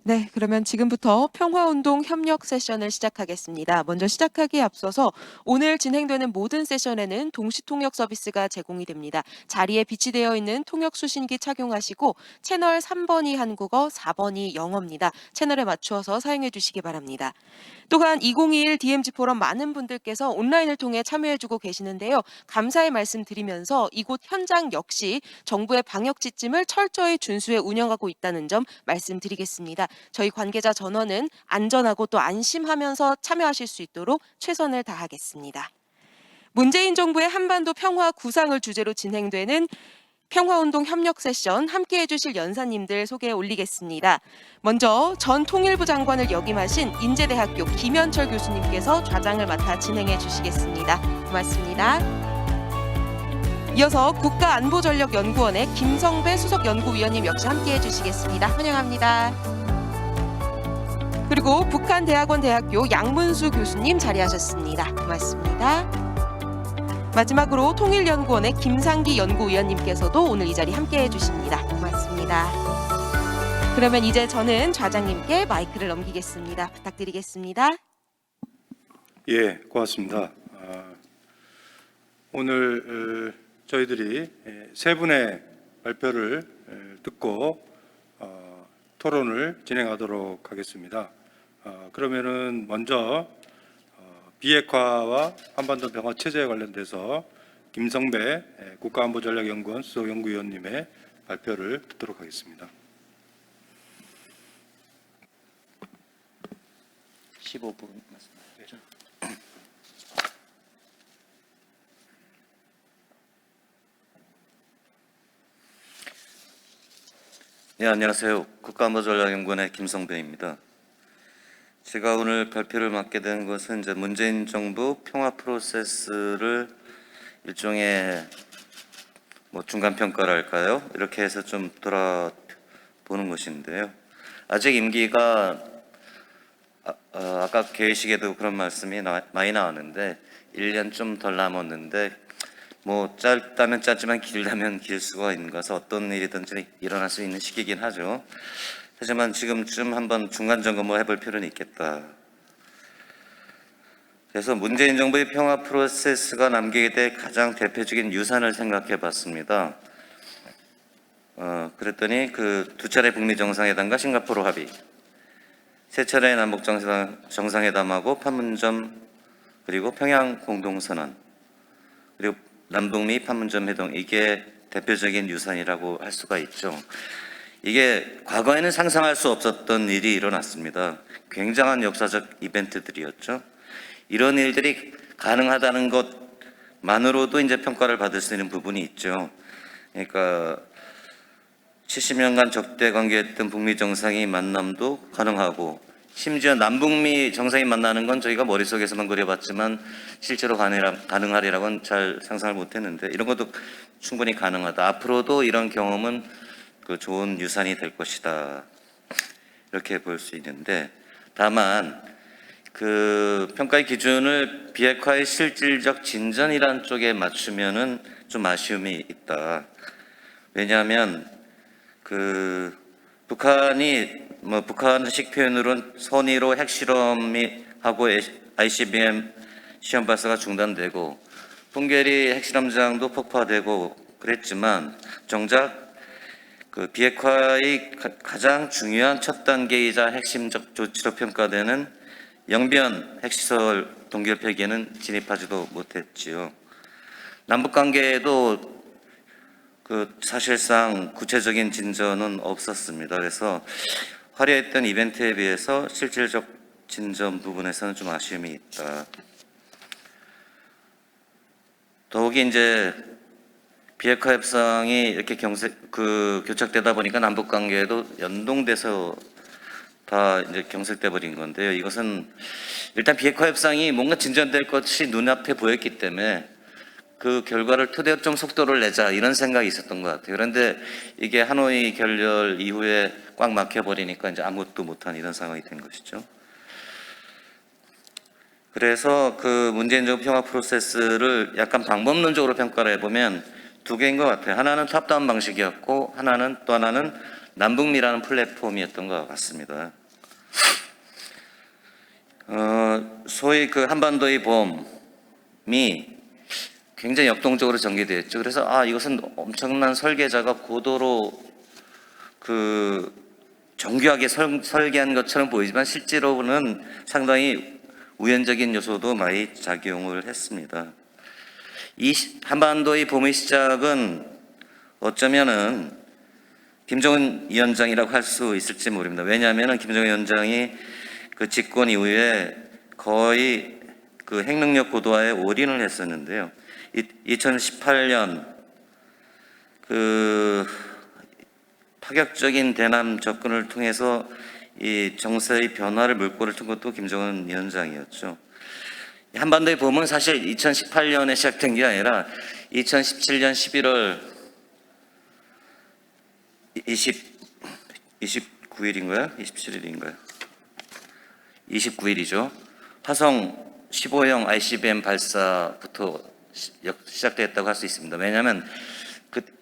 네, 그러면 지금부터 평화운동 협력 세션을 시작하겠습니다. 먼저 시작하기에 앞서서 오늘 진행되는 모든 세션에는 동시통역 서비스가 제공이 됩니다. 자리에 비치되어 있는 통역 수신기 착용하시고 채널 3번이 한국어, 4번이 영어입니다. 채널에 맞추어서 사용해 주시기 바랍니다. 또한 2021 DMZ 포럼 많은 분들께서 온라인을 통해 참여해주고 계시는데요. 감사의 말씀 드리면서 이곳 현장 역시 정부의 방역 지침을 철저히 준수해 운영하고 있다는 점 말씀드리겠습니다. 저희 관계자 전원은 안전하고 또 안심하면서 참여하실 수 있도록 최선을 다하겠습니다. 문재인 정부의 한반도 평화 구상을 주제로 진행되는 평화운동 협력 세션 함께해 주실 연사님들 소개해 올리겠습니다. 먼저 전 통일부 장관을 역임하신 인제대학교 김현철 교수님께서 좌장을 맡아 진행해 주시겠습니다. 고맙습니다. 이어서 국가안보전력연구원의 김성배 수석연구위원님 역시 함께해 주시겠습니다. 환영합니다. 그리고 북한대학원대학교 양문수 교수님 자리하셨습니다. 고맙습니다. 마지막으로 통일연구원의 김상기 연구위원님께서도 오늘 이 자리 함께해 주십니다. 고맙습니다. 그러면 이제 저는 좌장님께 마이크를 넘기겠습니다. 부탁드리겠습니다. 예, 고맙습니다. 오늘 저희들이 세 분의 발표를 듣고 토론을 진행하도록 하겠습니다. 그러면은 먼저 비핵화와 한반도 평화 체제에 관련돼서 김성배 국가안보전략연구원 수석연구위원님의 발표를 듣도록 하겠습니다. 15분 말씀하시죠. 네, 안녕하세요. 국가안보전략연구원의 김성배입니다. 제가 오늘 발표를 맡게 된 것은 이제 문재인 정부 평화 프로세스를 일종의 중간 평가랄까요? 이렇게 해서 좀 돌아보는 것인데요. 아직 임기가 아까 개회식에도 그런 말씀이 많이 나왔는데 1년 좀 덜 남았는데 짧다면 짧지만 길다면 길 수가 있는 것은 어떤 일이든지 일어날 수 있는 시기이긴 하죠. 하지만 지금쯤 한번 중간 점검을 해볼 필요는 있겠다. 그래서 문재인 정부의 평화 프로세스가 남기게 될 가장 대표적인 유산을 생각해 봤습니다. 그랬더니 그 두 차례 북미 정상회담과 싱가포르 합의, 세 차례 남북 정상회담하고 판문점 그리고 평양 공동선언, 그리고 남북미 판문점 회동, 이게 대표적인 유산이라고 할 수가 있죠. 이게 과거에는 상상할 수 없었던 일이 일어났습니다. 굉장한 역사적 이벤트들이었죠. 이런 일들이 가능하다는 것만으로도 이제 평가를 받을 수 있는 부분이 있죠. 그러니까 70년간 적대 관계했던 북미 정상이 만남도 가능하고, 심지어 남북미 정상이 만나는 건 저희가 머릿속에서만 그려봤지만 실제로 가능하리라고는 잘 상상을 못했는데, 이런 것도 충분히 가능하다. 앞으로도 이런 경험은 좋은 유산이 될 것이다, 이렇게 볼 수 있는데, 다만 그 평가의 기준을 비핵화의 실질적 진전이라는 쪽에 맞추면은 좀 아쉬움이 있다. 왜냐하면 북한이 북한식 표현으로는 선의로 핵실험이 하고 ICBM 시험 발사가 중단되고 풍계리 핵실험장도 폭파되고 그랬지만, 정작 그 비핵화의 가장 중요한 첫 단계이자 핵심적 조치로 평가되는 영변 핵시설 동결 폐기에는 진입하지도 못했지요. 남북 관계에도 사실상 구체적인 진전은 없었습니다. 그래서 화려했던 이벤트에 비해서 실질적 진전 부분에서는 좀 아쉬움이 있다. 더욱이 이제 비핵화 협상이 이렇게 교착되다 보니까 남북 관계에도 연동돼서 다 이제 경색돼 버린 건데요. 이것은 일단 비핵화 협상이 뭔가 진전될 것이 눈앞에 보였기 때문에 그 결과를 토대로 좀 속도를 내자, 이런 생각이 있었던 것 같아요. 그런데 이게 하노이 결렬 이후에 꽉 막혀버리니까 이제 아무것도 못한 이런 상황이 된 것이죠. 그래서 그 문재인 정부 평화 프로세스를 약간 방법론적으로 평가를 해보면 두 개인 것 같아요. 하나는 탑다운 방식이었고, 또 하나는 남북미라는 플랫폼이었던 것 같습니다. 소위 그 한반도의 봄이 굉장히 역동적으로 전개되었죠. 그래서 이것은 엄청난 설계자가 고도로 그 정교하게 설계한 것처럼 보이지만 실제로는 상당히 우연적인 요소도 많이 작용을 했습니다. 이 한반도의 봄의 시작은 어쩌면은 김정은 위원장이라고 할 수 있을지 모릅니다. 왜냐하면 김정은 위원장이 그 집권 이후에 거의 그 핵능력 고도화에 올인을 했었는데요. 2018년 그 파격적인 대남 접근을 통해서 이 정세의 변화를 물꼬를 튼 것도 김정은 위원장이었죠. 한반도의 봄은 사실 2018년에 시작된 게 아니라 2017년 11월 29일인가요? 27일인가요? 29일이죠. 화성 15형 ICBM 발사부터 시작됐다고 할 수 있습니다. 왜냐하면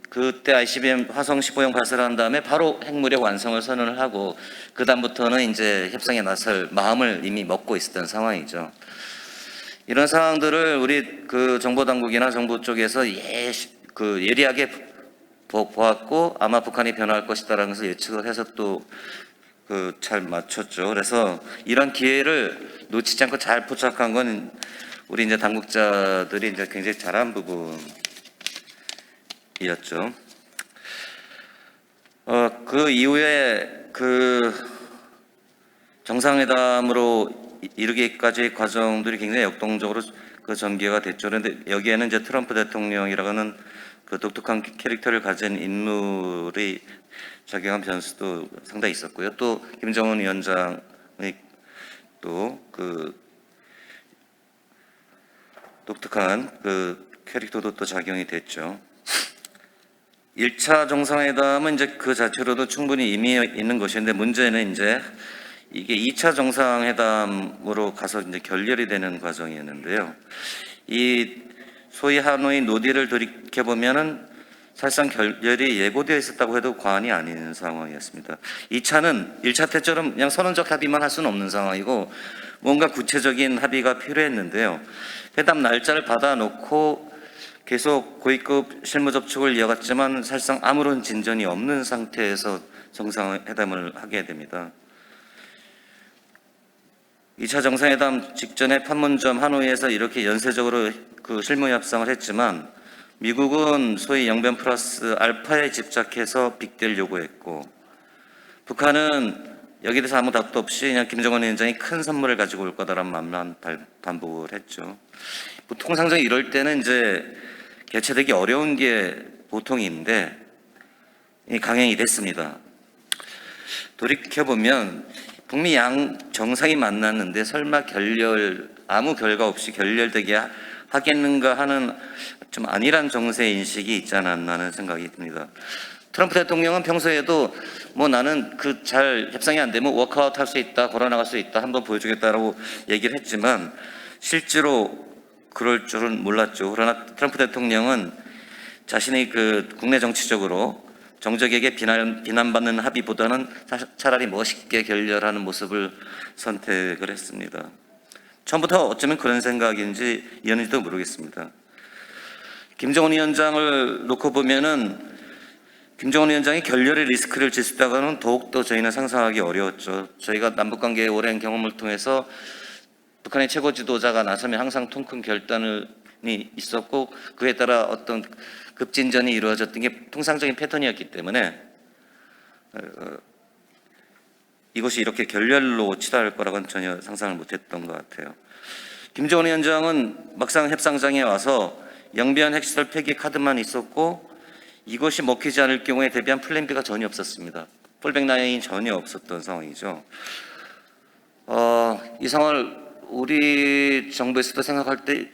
그때 ICBM 화성 15형 발사를 한 다음에 바로 핵무력 완성을 선언을 하고 그 다음부터는 이제 협상에 나설 마음을 이미 먹고 있었던 상황이죠. 이런 상황들을 우리 그 정보 당국이나 정부 쪽에서 예리하게 보았고 아마 북한이 변화할 것이다라는 것을 예측을 해서 또 그 잘 맞췄죠. 그래서 이런 기회를 놓치지 않고 잘 포착한 건 우리 이제 당국자들이 이제 굉장히 잘한 부분이었죠. 그 이후에 그 정상회담으로 이르기까지의 과정들이 굉장히 역동적으로 그 전개가 됐죠. 그런데 여기에는 이제 트럼프 대통령이라는 그 독특한 캐릭터를 가진 인물이 작용한 변수도 상당히 있었고요. 또 김정은 위원장의 또 그 독특한 그 캐릭터도 또 작용이 됐죠. 1차 정상회담은 이제 그 자체로도 충분히 의미 있는 것인데 문제는 이제 이게 2차 정상회담으로 가서 이제 결렬이 되는 과정이었는데요. 이 소위 하노이 노딜을 돌이켜 보면은 사실상 결렬이 예고되어 있었다고 해도 과언이 아닌 상황이었습니다. 2차는 1차 때처럼 그냥 선언적 합의만 할 수는 없는 상황이고 뭔가 구체적인 합의가 필요했는데요. 회담 날짜를 받아놓고 계속 고위급 실무 접촉을 이어갔지만 사실상 아무런 진전이 없는 상태에서 정상회담을 하게 됩니다. 2차 정상회담 직전에 판문점 하노이에서 이렇게 연쇄적으로 그 실무 협상을 했지만 미국은 소위 영변 플러스 알파에 집착해서 빅딜 요구했고 북한은 여기에 대해서 아무 답도 없이 그냥 김정은 위원장이 큰 선물을 가지고 올 거다라는 말만 반복을 했죠. 통상적으로 이럴 때는 이제 개최되기 어려운 게 보통인데 강행이 됐습니다. 돌이켜보면 북미 양 정상이 만났는데 설마 아무 결과 없이 결렬되게 하겠는가 하는 좀 아니란 정세 인식이 있지 않았나 하는 생각이 듭니다. 트럼프 대통령은 평소에도 뭐 나는 그 잘 협상이 안 되면 워크아웃 할 수 있다, 걸어나갈 수 있다, 한번 보여주겠다라고 얘기를 했지만 실제로 그럴 줄은 몰랐죠. 그러나 트럼프 대통령은 자신의 그 국내 정치적으로 정적에게 비난받는 합의보다는 차라리 멋있게 결렬하는 모습을 선택을 했습니다. 처음부터 어쩌면 그런 생각인지였는지도 모르겠습니다. 김정은 위원장을 놓고 보면은 김정은 위원장이 결렬의 리스크를 질 수 있다고는 더욱더 저희는 상상하기 어려웠죠. 저희가 남북관계의 오랜 경험을 통해서 북한의 최고 지도자가 나서면 항상 통큰 결단이 있었고 그에 따라 어떤 급진전이 이루어졌던 게 통상적인 패턴이었기 때문에 이것이 이렇게 결렬로 치달을 거라고는 전혀 상상을 못했던 것 같아요. 김정은 위원장은 막상 협상장에 와서 영변 핵시설 폐기 카드만 있었고 이것이 먹히지 않을 경우에 대비한 플랜 B가 전혀 없었습니다. 폴백 라인이 전혀 없었던 상황이죠. 이 상황을 우리 정부에서도 생각할 때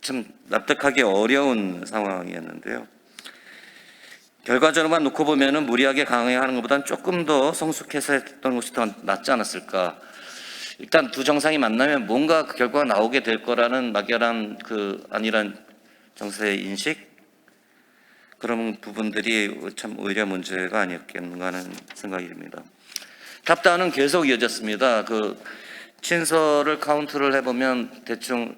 참 납득하기 어려운 상황이었는데요. 결과적으로만 놓고 보면은 무리하게 강행하는 것보다는 조금 더 성숙해서 했던 것이 더 낫지 않았을까. 일단 두 정상이 만나면 뭔가 그 결과가 나오게 될 거라는 막연한 그 안일한 정세의 인식, 그런 부분들이 참 오히려 문제가 아니었겠는가 하는 생각이 듭니다. 답단은 계속 이어졌습니다. 그 친서를 카운트를 해보면 대충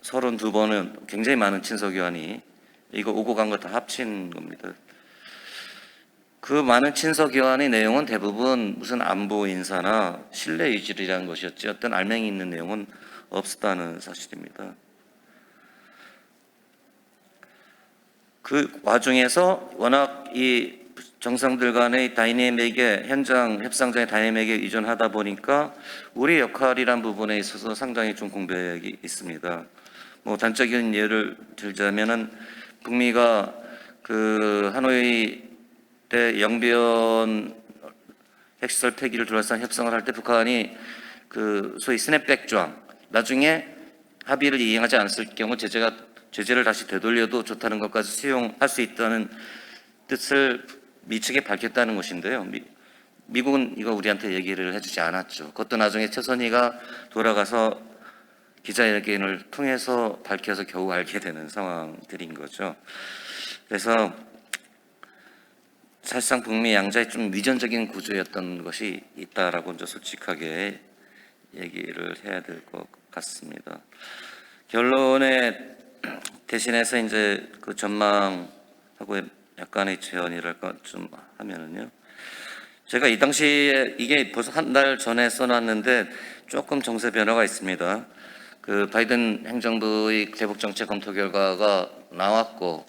32번은 굉장히 많은 친서교환이 이거 오고 간 거 다 합친 겁니다. 그 많은 친서교환의 내용은 대부분 무슨 안보 인사나 신뢰 유지라는 것이었지 어떤 알맹이 있는 내용은 없었다는 사실입니다. 그 와중에서 워낙 이 정상들 간의 다이내믹에 현장 협상장의 다이내믹에 의존하다 보니까 우리 역할이란 부분에 있어서 상당히 좀 공백이 있습니다. 뭐 단적인 예를 들자면은 북미가 그 하노이 때 영변 핵시설 폐기를 둘러싼 협상을 할 때 북한이 그 소위 스냅백 조항 나중에 합의를 이행하지 않았을 경우 제재를 다시 되돌려도 좋다는 것까지 수용할 수 있다는 뜻을 미측에 밝혔다는 것인데요. 미국은 이거 우리한테 얘기를 해주지 않았죠. 그것도 나중에 최선희가 돌아가서 기자회견을 통해서 밝혀서 겨우 알게 되는 상황들인 거죠. 그래서 사실상 북미 양자의 좀 위전적인 구조였던 것이 있다라고 이제 솔직하게 얘기를 해야 될 것 같습니다. 결론에 대신해서 이제 그 전망하고 약간의 제언이랄까 좀 하면은요. 제가 이 당시에 이게 벌써 한 달 전에 써놨는데 조금 정세 변화가 있습니다. 그 바이든 행정부의 대북 정책 검토 결과가 나왔고,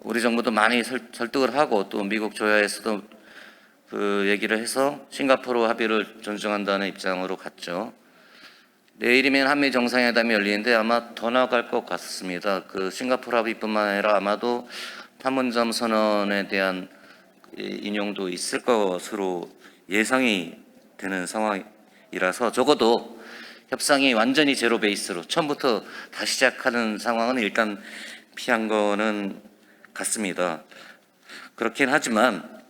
우리 정부도 많이 설득을 하고 또 미국 조야에서도 그 얘기를 해서 싱가포르 합의를 존중한다는 입장으로 갔죠. 내일이면 한미 정상회담이 열리는데 아마 더 나아갈 것 같습니다. 그 싱가포르 합의뿐만 아니라 아마도 판문점 선언에 대한 인용도 있을 것으로 예상이 되는 상황이라서 적어도 협상이 완전히 제로 베이스로 처음부터 다시 시작하는 상황은 일단 피한 거는 같습니다. 그렇긴 하지만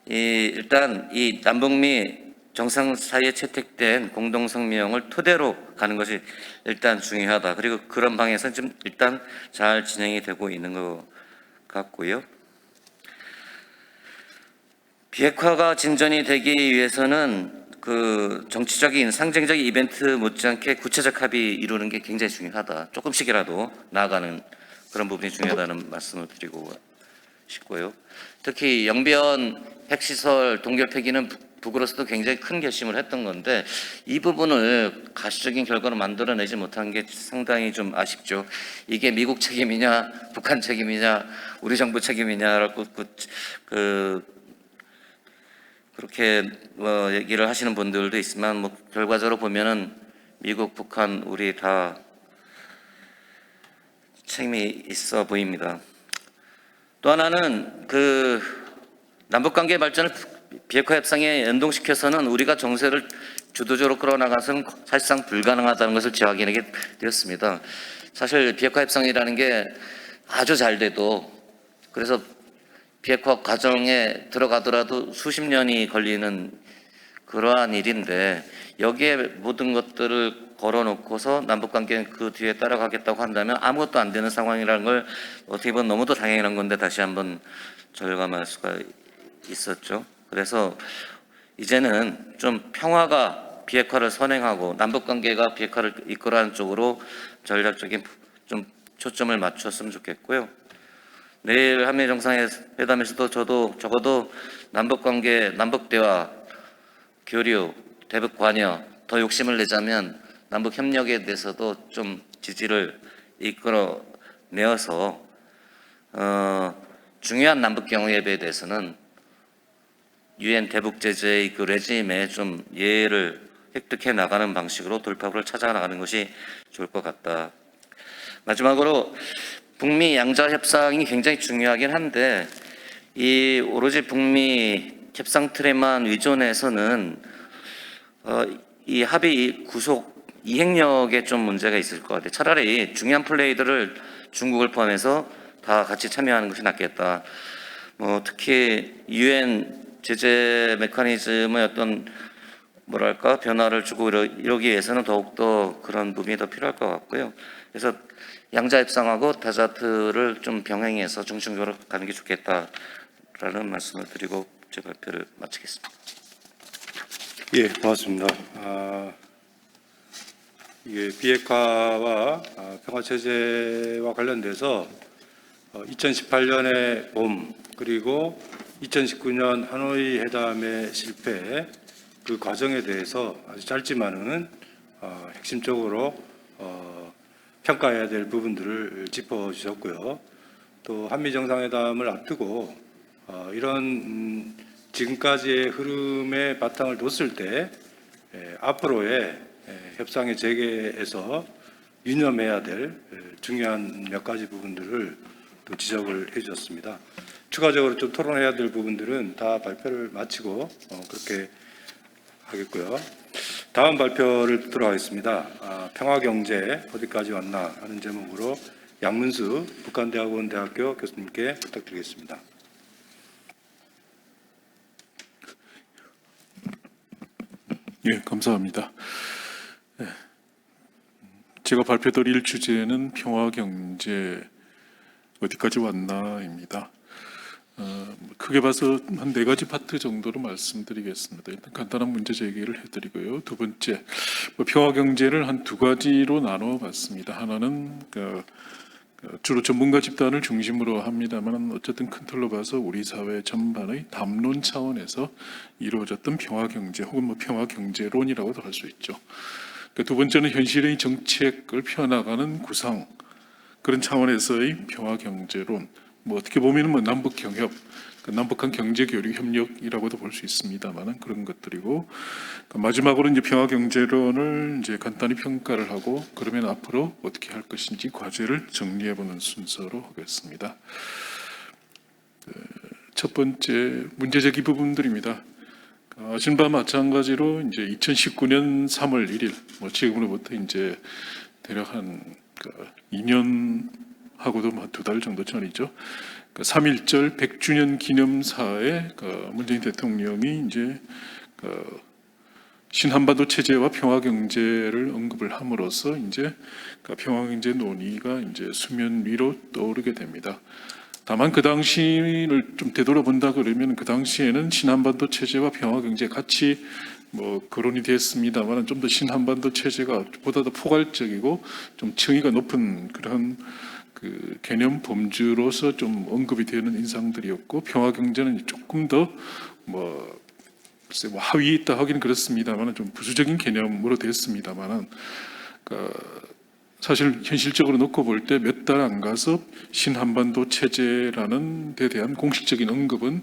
일단 이 남북미 정상 사이에 채택된 공동성명을 토대로 가는 것이 일단 중요하다. 그리고 그런 방향에서 좀 일단 잘 진행이 되고 있는 것 같고요. 비핵화가 진전이 되기 위해서는 그 정치적인 상징적인 이벤트 못지않게 구체적 합의 이루는 게 굉장히 중요하다. 조금씩이라도 나아가는 그런 부분이 중요하다는 말씀을 드리고 싶고요. 특히 영변 핵시설 동결 폐기는 북으로서도 굉장히 큰 결심을 했던 건데 이 부분을 가시적인 결과로 만들어내지 못한 게 상당히 좀 아쉽죠. 이게 미국 책임이냐, 북한 책임이냐, 우리 정부 책임이냐라고 그렇게 얘기를 하시는 분들도 있지만 뭐 결과적으로 보면은 미국, 북한, 우리 다 책임이 있어 보입니다. 또 하나는 그 남북관계 발전을 비핵화 협상에 연동시켜서는 우리가 정세를 주도적으로 끌어나가서는 사실상 불가능하다는 것을 재확인하게 되었습니다. 사실 비핵화 협상이라는 게 아주 잘 돼도 그래서 비핵화 과정에 들어가더라도 수십 년이 걸리는 그러한 일인데 여기에 모든 것들을 걸어놓고서 남북관계는 그 뒤에 따라가겠다고 한다면 아무것도 안 되는 상황이라는 걸 어떻게 보면 너무도 당연한 건데 다시 한번 절감할 수가 있었죠. 그래서 이제는 좀 평화가 비핵화를 선행하고 남북관계가 비핵화를 이끌어가는 쪽으로 전략적인 좀 초점을 맞췄으면 좋겠고요. 내일 한미 정상회담에서도 저도 적어도 남북관계, 남북대화, 교류, 대북 관여 더 욕심을 내자면 남북 협력에 대해서도 좀 지지를 이끌어내어서 중요한 남북 경우에 대해서는 유엔 대북 제재의 그 레짐에 좀 예를 획득해 나가는 방식으로 돌파구를 찾아 나가는 것이 좋을 것 같다. 마지막으로 북미 양자 협상이 굉장히 중요하긴 한데 이 오로지 북미 협상 틀에만 의존해서는 이 합의 구속 이행력에 좀 문제가 있을 것 같아요. 차라리 중요한 플레이들을 중국을 포함해서 다 같이 참여하는 것이 낫겠다. 특히 유엔 제재 메커니즘의 어떤 뭐랄까 변화를 주고 이러기 위해서는 더욱더 그런 부분이 더 필요할 것 같고요. 그래서 양자 협상하고 다자트를 좀 병행해서 중심적으로 가는 게 좋겠다라는 말씀을 드리고 제 발표를 마치겠습니다. 예, 고맙습니다. 이게 비핵화와 평화 체제와 관련돼서 2018년의 봄 그리고 2019년 하노이 회담의 실패 그 과정에 대해서 아주 짧지만은 핵심적으로 평가해야 될 부분들을 짚어주셨고요. 또 한미 정상회담을 앞두고 이런 지금까지의 흐름의 바탕을 뒀을 때 앞으로의 협상의 재개에서 유념해야 될 중요한 몇 가지 부분들을 또 지적을 해주셨습니다. 추가적으로 좀 토론해야 될 부분들은 다 발표를 마치고 그렇게 하겠고요. 다음 발표를 듣도록 하겠습니다. 평화경제 어디까지 왔나 하는 제목으로 양문수 북한대학원 대학교 교수님께 부탁드리겠습니다. 예, 감사합니다. 제가 발표드릴 주제는 평화경제 어디까지 왔나입니다. 크게 봐서 한 4가지 파트 정도로 말씀드리겠습니다. 일단 간단한 문제 제기를 해드리고요. 두 번째, 평화경제를 한 2가지로 나눠봤습니다. 하나는 주로 전문가 집단을 중심으로 합니다만 어쨌든 큰 틀로 봐서 우리 사회 전반의 담론 차원에서 이루어졌던 평화경제 혹은 평화경제론이라고도 할 수 있죠. 두 번째는 현실의 정책을 펴나가는 구상, 그런 차원에서의 평화경제론, 어떻게 보면 남북 경협, 남북한 경제 교류 협력이라고도 볼 수 있습니다만은 그런 것들이고, 마지막으로 이제 평화경제론을 이제 간단히 평가를 하고 그러면 앞으로 어떻게 할 것인지 과제를 정리해보는 순서로 하겠습니다. 첫 번째 문제 제기 부분들입니다. 아시는 바와 마찬가지로 이제 2019년 3월 1일, 지금으로부터 이제 대략 한 2년하고도 2달 정도 전이죠. 3.1절 100주년 기념사에 문재인 대통령이 이제 신한반도 체제와 평화경제를 언급을 함으로써 이제 평화경제 논의가 이제 수면 위로 떠오르게 됩니다. 다만 그 당시를 좀 되돌아본다 그러면 그 당시에는 신한반도 체제와 평화경제 같이 거론이 됐습니다만 좀 더 신한반도 체제가 보다 더 포괄적이고 좀 층위가 높은 그런 그 개념 범주로서 좀 언급이 되는 인상들이었고, 평화경제는 조금 더 글쎄 하위에 있다 하기는 그렇습니다만 좀 부수적인 개념으로 됐습니다만 사실 현실적으로 놓고 볼 때 몇 달 안 가서 신한반도 체제라는 데 대한 공식적인 언급은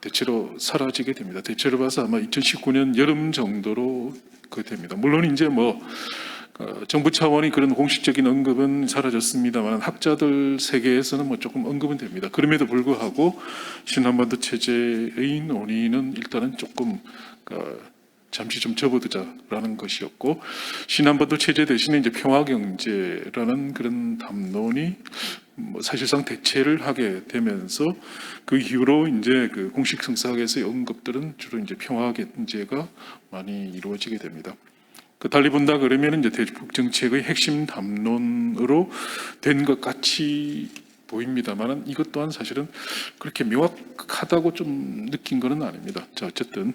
대체로 사라지게 됩니다. 대체로 봐서 아마 2019년 여름 정도로 됩니다. 물론 이제 정부 차원의 그런 공식적인 언급은 사라졌습니다만 학자들 세계에서는 조금 언급은 됩니다. 그럼에도 불구하고 신한반도 체제의 논의는 일단은 조금 잠시 좀 접어두자라는 것이었고, 신한반도 체제 대신에 이제 평화경제라는 그런 담론이 사실상 대체를 하게 되면서 그 이후로 이제 그 공식 성사학에서의 언급들은 주로 이제 평화경제가 많이 이루어지게 됩니다. 달리 본다 그러면 이제 대북 정책의 핵심 담론으로 된 것 같이 보입니다만 이것 또한 사실은 그렇게 명확하다고 좀 느낀 것은 아닙니다. 자, 어쨌든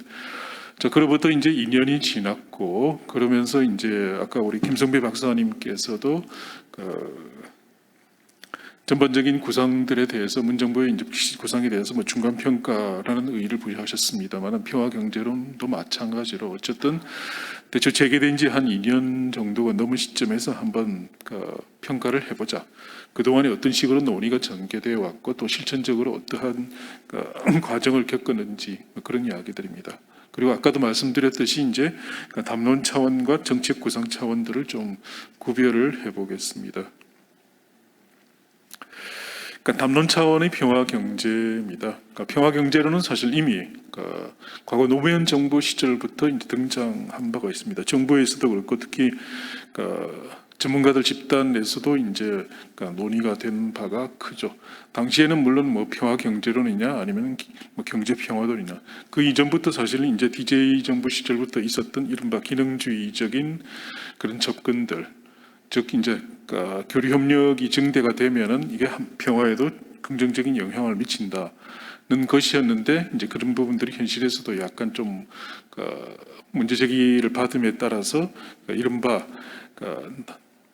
그로부터 이제 2년이 지났고 그러면서 이제 아까 우리 김성배 박사님께서도 전반적인 구상들에 대해서 문정부의 이제 구상에 대해서 중간 평가라는 의의를 부여하셨습니다만 평화경제론도 마찬가지로 어쨌든 대체 재개된 지 한 2년 정도가 넘은 시점에서 한번 평가를 해보자. 그동안에 어떤 식으로 논의가 전개되어 왔고 또 실천적으로 어떠한 과정을 겪었는지 그런 이야기들입니다. 그리고 아까도 말씀드렸듯이 이제 담론 차원과 정책 구상 차원들을 좀 구별을 해보겠습니다. 담론 차원의 평화경제입니다. 평화경제로는 사실 이미 과거 노무현 정부 시절부터 이제 등장한 바가 있습니다. 정부에서도 그렇고 특히 전문가들 집단 내에서도 이제 그러니까 논의가 된 바가 크죠. 당시에는 물론 뭐 평화 경제론이냐 아니면 뭐 경제 평화론이냐 그 이전부터 사실은 이제 DJ 정부 시절부터 있었던 이른바 기능주의적인 그런 접근들, 즉 이제 교류 협력이 증대가 되면은 이게 평화에도 긍정적인 영향을 미친다는 것이었는데 이제 그런 부분들이 현실에서도 약간 좀 문제 제기를 받음에 따라서 이른바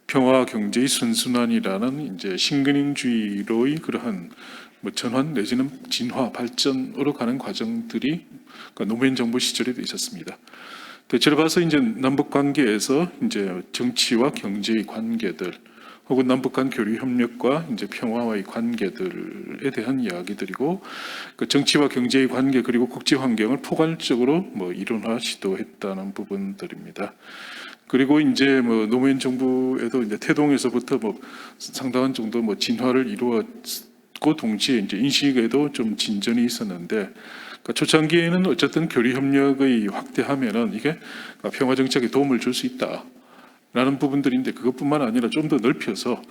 평화 경제의 선순환이라는 이제 신근행주의로의 그러한 뭐 전환 내지는 진화 발전으로 가는 과정들이 노무현 정부 시절에도 있었습니다. 대체로 봐서 이제 남북 관계에서 이제 정치와 경제의 관계들 혹은 남북 간 교류 협력과 이제 평화와의 관계들에 대한 이야기들이고 그 정치와 경제의 관계 그리고 국제 환경을 포괄적으로 뭐 이론화 시도했다는 부분들입니다. 그리고 이제 뭐 노무현 정부에도 이제 태동에서부터 뭐 상당한 정도 뭐 진화를 이루었고 동시에 이제 인식에도 좀 진전이 있었는데 그러니까 초창기에는 어쨌든 교류 협력의 확대하면은 이게 평화 정책에 도움을 줄 수 있다라는 부분들인데 그것뿐만 아니라 좀 더 넓혀서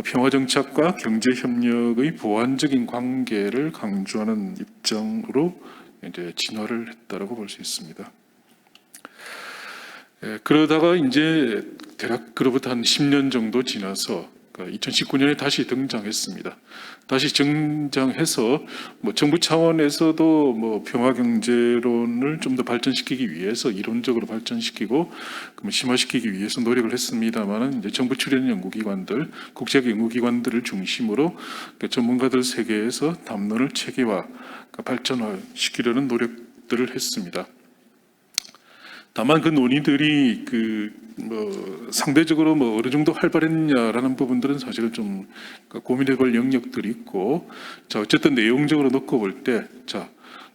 평화 정책과 경제 협력의 보완적인 관계를 강조하는 입장으로 이제 진화를 했다라고 볼 수 있습니다. 그러다가 이제 대략 그로부터 한 10년 정도 지나서 2019년에 다시 등장했습니다. 다시 등장해서 뭐 정부 차원에서도 뭐 평화 경제론을 좀 더 발전시키기 위해서 이론적으로 발전시키고 심화시키기 위해서 노력을 했습니다만은 이제 정부 출연 연구기관들, 국제 연구기관들을 중심으로 전문가들 세계에서 담론을 체계화, 발전화시키려는 노력들을 했습니다. 다만 그 논의들이 상대적으로 뭐 어느 정도 활발했냐라는 부분들은 사실은 좀 고민해볼 영역들이 있고, 자 어쨌든 내용적으로 놓고 볼 때, 자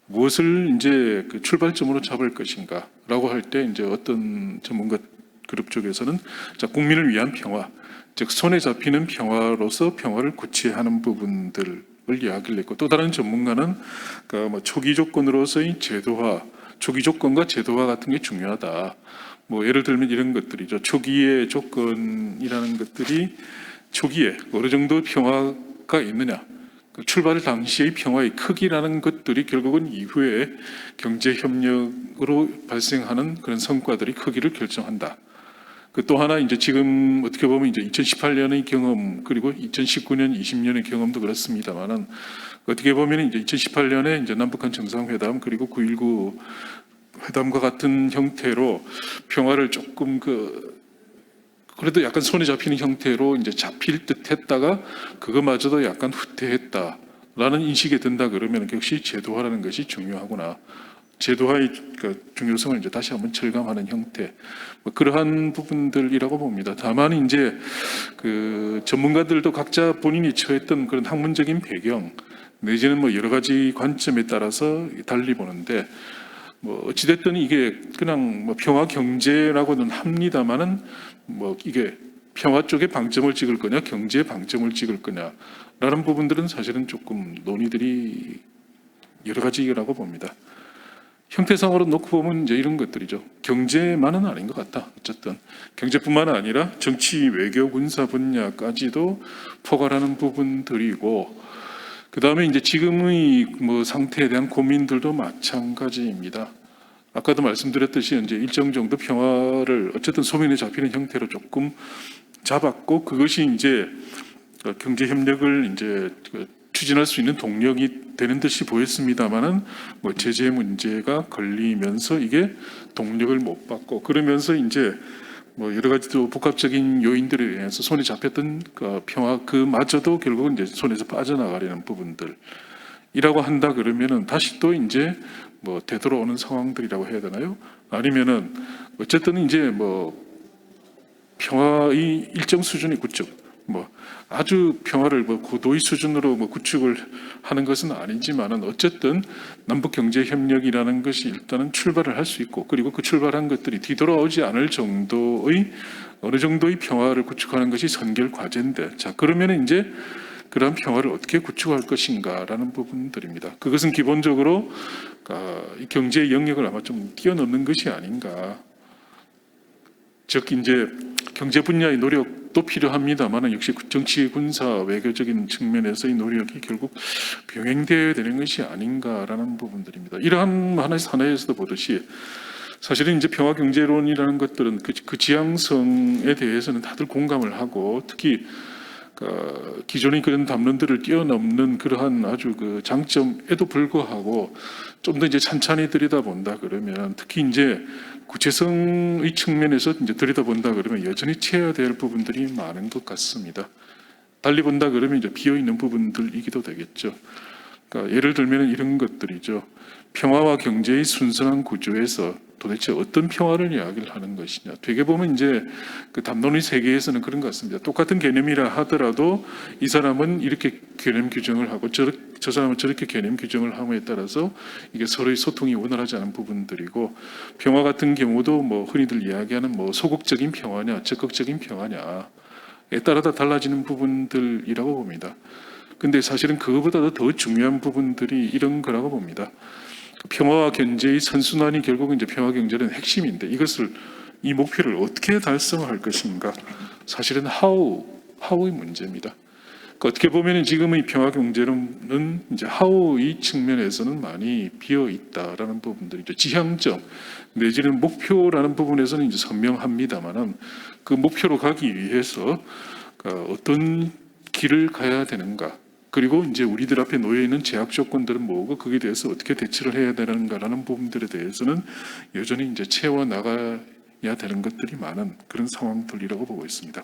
무엇을 이제 그 출발점으로 잡을 것인가라고 할 때 이제 어떤 전문가 그룹 쪽에서는 자 국민을 위한 평화, 즉 손에 잡히는 평화로서 평화를 구체하는 부분들을 이야기를 했고, 또 다른 전문가는 뭐 초기 조건으로서의 제도화. 초기 조건과 제도화 같은 게 중요하다. 뭐 예를 들면 이런 것들이죠. 초기의 조건이라는 것들이 초기에 어느 정도 평화가 있느냐. 출발 당시의 평화의 크기라는 것들이 결국은 이후에 경제 협력으로 발생하는 그런 성과들이 크기를 결정한다. 그 또 하나 이제 지금 어떻게 보면 이제 2018년의 경험 그리고 2019년, 20년의 경험도 그렇습니다만은 어떻게 보면 이제 2018년에 이제 남북한 정상회담 그리고 9.19 회담과 같은 형태로 평화를 조금 그래도 약간 손에 잡히는 형태로 이제 잡힐 듯 했다가 그거마저도 약간 후퇴했다라는 인식이 든다 그러면 역시 제도화라는 것이 중요하구나. 제도화의 중요성을 이제 다시 한번 철감하는 형태, 뭐 그러한 부분들이라고 봅니다. 다만 이제 그 전문가들도 각자 본인이 처했던 그런 학문적인 배경 내지는 뭐 여러 가지 관점에 따라서 달리 보는데, 뭐 어찌됐든 이게 그냥 뭐 평화 경제라고는 합니다만은 뭐 이게 평화 쪽에 방점을 찍을 거냐 경제에 방점을 찍을 거냐라는 부분들은 사실은 조금 논의들이 여러 가지라고 봅니다. 형태상으로 놓고 보면 이제 이런 것들이죠. 경제만은 아닌 것 같다. 어쨌든 경제뿐만 아니라 정치, 외교, 군사 분야까지도 포괄하는 부분들이고, 그 다음에 이제 지금의 뭐 상태에 대한 고민들도 마찬가지입니다. 아까도 말씀드렸듯이 이제 일정 정도 평화를 어쨌든 소민에 잡히는 형태로 조금 잡았고, 그것이 이제 경제 협력을 이제 추진할 수 있는 동력이 되는 듯이 보였습니다만은 뭐 제재 문제가 걸리면서 이게 동력을 못 받고, 그러면서 이제 뭐 여러 가지 또 복합적인 요인들에 의해서 손에 잡혔던 그 평화 그마저도 결국은 이제 손에서 빠져나가려는 부분들이라고 한다 그러면은 다시 또 이제 뭐 되돌아오는 상황들이라고 해야 되나요? 아니면은 어쨌든 이제 뭐 평화의 일정 수준의 구축, 뭐 아주 평화를 뭐 고도의 수준으로 뭐 구축을 하는 것은 아니지만은 어쨌든 남북 경제 협력이라는 것이 일단은 출발을 할 수 있고, 그리고 그 출발한 것들이 뒤돌아오지 않을 정도의 어느 정도의 평화를 구축하는 것이 선결 과제인데, 자 그러면 이제 그러한 평화를 어떻게 구축할 것인가라는 부분들입니다. 그것은 기본적으로 이 경제의 영역을 아마 좀 뛰어넘는 것이 아닌가. 즉 이제 경제 분야의 노력 노력도 필요합니다만 역시 정치, 군사, 외교적인 측면에서의 노력이 결국 병행되어야 되는 것이 아닌가라는 부분들입니다. 이러한 하나에서도 보듯이 사실은 이제 평화 경제론이라는 것들은 그 지향성에 대해서는 다들 공감을 하고 특히 기존의 그런 담론들을 뛰어넘는 그러한 아주 그 장점에도 불구하고 좀 더 이제 찬찬히 들여다본다 그러면 특히 이제 구체성의 측면에서 이제 들여다본다 그러면 여전히 채워야 될 부분들이 많은 것 같습니다. 달리 본다 그러면 이제 비어 있는 부분들이기도 되겠죠. 그러니까 예를 들면 이런 것들이죠. 평화와 경제의 순수한 구조에서 도대체 어떤 평화를 이야기를 하는 것이냐. 되게 보면 이제 그 담론의 세계에서는 그런 것 같습니다. 똑같은 개념이라 하더라도 이 사람은 이렇게 개념 규정을 하고 저 사람은 저렇게 개념 규정을 함에 따라서 이게 서로의 소통이 원활하지 않은 부분들이고 평화 같은 경우도 뭐 흔히들 이야기하는 뭐 소극적인 평화냐, 적극적인 평화냐에 따라 다 달라지는 부분들이라고 봅니다. 근데 사실은 그거보다도 더 중요한 부분들이 이런 거라고 봅니다. 평화와 경제의 선순환이 결국은 이제 평화 경제는 핵심인데 이 목표를 어떻게 달성할 것인가? 사실은 how의 문제입니다. 그러니까 어떻게 보면 지금의 평화 경제는 이제 how의 측면에서는 많이 비어 있다라는 부분들이죠. 지향점 내지는 목표라는 부분에서는 이제 선명합니다만은 그 목표로 가기 위해서 어떤 길을 가야 되는가? 그리고 이제 우리들 앞에 놓여 있는 제약 조건들은 뭐고 거기에 대해서 어떻게 대처를 해야 되는가라는 부분들에 대해서는 여전히 이제 채워 나가야 되는 것들이 많은 그런 상황들이라고 보고 있습니다.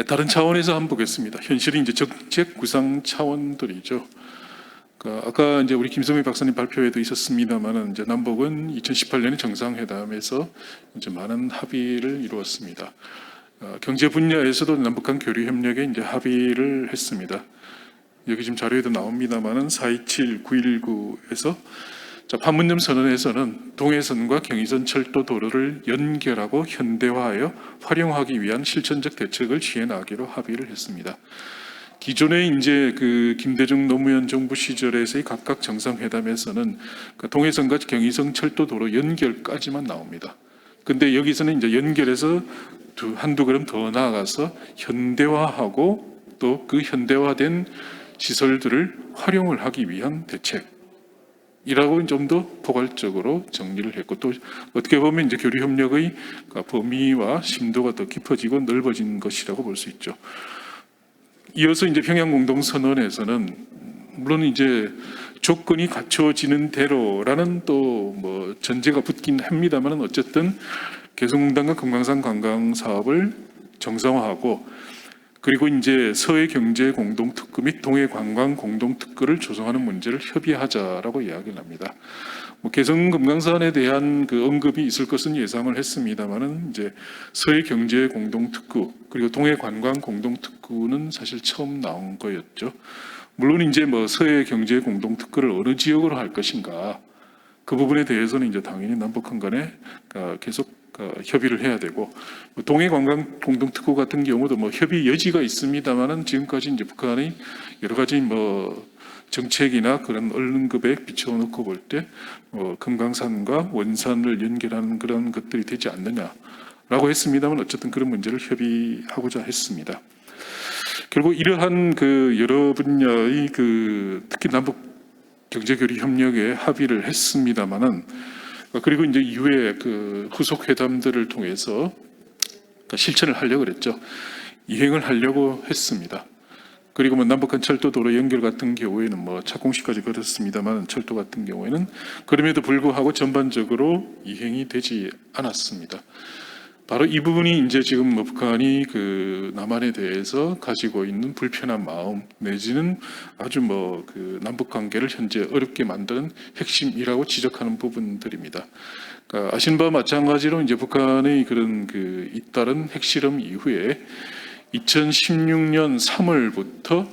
다른 차원에서 한번 보겠습니다. 현실이 이제 정책 구상 차원들이죠. 아까 이제 우리 김성회 박사님 발표에도 있었습니다만은 이제 남북은 2018년에 정상회담에서 이제 많은 합의를 이루었습니다. 경제 분야에서도 남북한 교류 협력에 이제 합의를 했습니다. 여기 지금 자료에도 나옵니다만은 427, 919에서 판문점 선언에서는 동해선과 경의선 철도 도로를 연결하고 현대화하여 활용하기 위한 실천적 대책을 취해 나가기로 합의를 했습니다. 기존에 이제 그 김대중 노무현 정부 시절에서의 각각 정상회담에서는 동해선과 경의선 철도 도로 연결까지만 나옵니다. 근데 여기서는 이제 연결해서 한두 걸음 더 나아가서 현대화하고 또 그 현대화된 시설들을 활용을 하기 위한 대책이라고 좀 더 포괄적으로 정리를 했고 또 어떻게 보면 이제 교류 협력의 범위와 심도가 더 깊어지고 넓어진 것이라고 볼 수 있죠. 이어서 이제 평양 공동선언에서는 물론 이제 조건이 갖춰지는 대로라는 또 뭐 전제가 붙긴 합니다만은 어쨌든 개성공단과 금강산 관광 사업을 정상화하고 그리고 이제 서해 경제 공동특구 및 동해 관광 공동특구를 조성하는 문제를 협의하자라고 이야기를 합니다. 뭐 개성 금강산에 대한 그 언급이 있을 것은 예상을 했습니다만은 이제 서해 경제 공동특구 그리고 동해 관광 공동특구는 사실 처음 나온 거였죠. 물론 이제 뭐 서해 경제 공동특구를 어느 지역으로 할 것인가 그 부분에 대해서는 이제 당연히 남북한 간에 계속 협의를 해야 되고 동해 관광 공동특구 같은 경우도 뭐 협의 여지가 있습니다만은 지금까지 이제 북한이 여러 가지 뭐 정책이나 그런 언론급에 비춰놓고 볼 때 금강산과 원산을 연결하는 그런 것들이 되지 않느냐라고 했습니다만 어쨌든 그런 문제를 협의하고자 했습니다. 결국 이러한 그 여러 분야의 그 특히 남북 경제교류 협력에 합의를 했습니다만은 그리고 이제 이후에 그 후속 회담들을 통해서 실천을 하려고 그랬죠. 이행을 하려고 했습니다. 그리고 뭐 남북한 철도 도로 연결 같은 경우에는 뭐 착공식까지 걸었습니다만 철도 같은 경우에는 그럼에도 불구하고 전반적으로 이행이 되지 않았습니다. 바로 이 부분이 이제 지금 뭐 북한이 그 남한에 대해서 가지고 있는 불편한 마음 내지는 아주 뭐 그 남북 관계를 현재 어렵게 만드는 핵심이라고 지적하는 부분들입니다. 그러니까 아시는 바와 마찬가지로 이제 북한의 그런 그 잇따른 핵실험 이후에 2016년 3월부터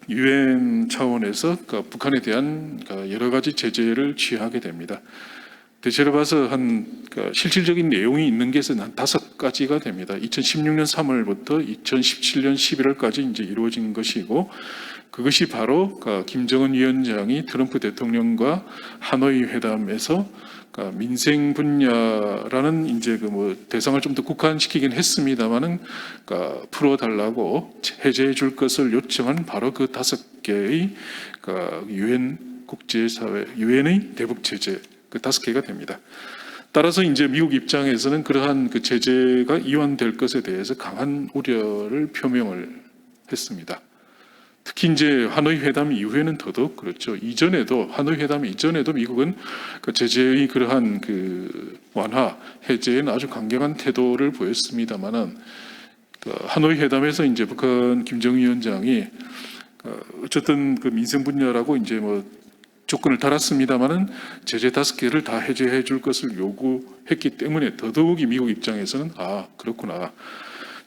유엔 차원에서 북한에 대한 여러 가지 제재를 취하게 됩니다. 대체로 봐서 그러니까 실질적인 내용이 있는 것은 한 5가지가 됩니다. 2016년 3월부터 2017년 11월까지 이제 이루어진 것이고, 그것이 바로 김정은 위원장이 트럼프 대통령과 하노이 회담에서 민생 분야라는 이제 대상을 좀 더 국한시키긴 했습니다만은 풀어달라고 해제해 줄 것을 요청한 바로 그 5개의 유엔 국제사회 유엔의 대북 제재 그 5개가 됩니다. 따라서 이제 미국 입장에서는 그러한 그 제재가 이완될 것에 대해서 강한 우려를 표명을 했습니다. 특히 이제 하노이 회담 이후에는 더더욱 그렇죠. 이전에도 하노이 회담 이전에도 미국은 그 제재의 그러한 그 완화 해제에는 아주 강경한 태도를 보였습니다만은 하노이 회담에서 이제 북한 김정은 위원장이 어쨌든 그 민생 분야라고 이제 조건을 달았습니다만은 제재 5개를 다 해제해 줄 것을 요구했기 때문에 더더욱이 미국 입장에서는 그렇구나.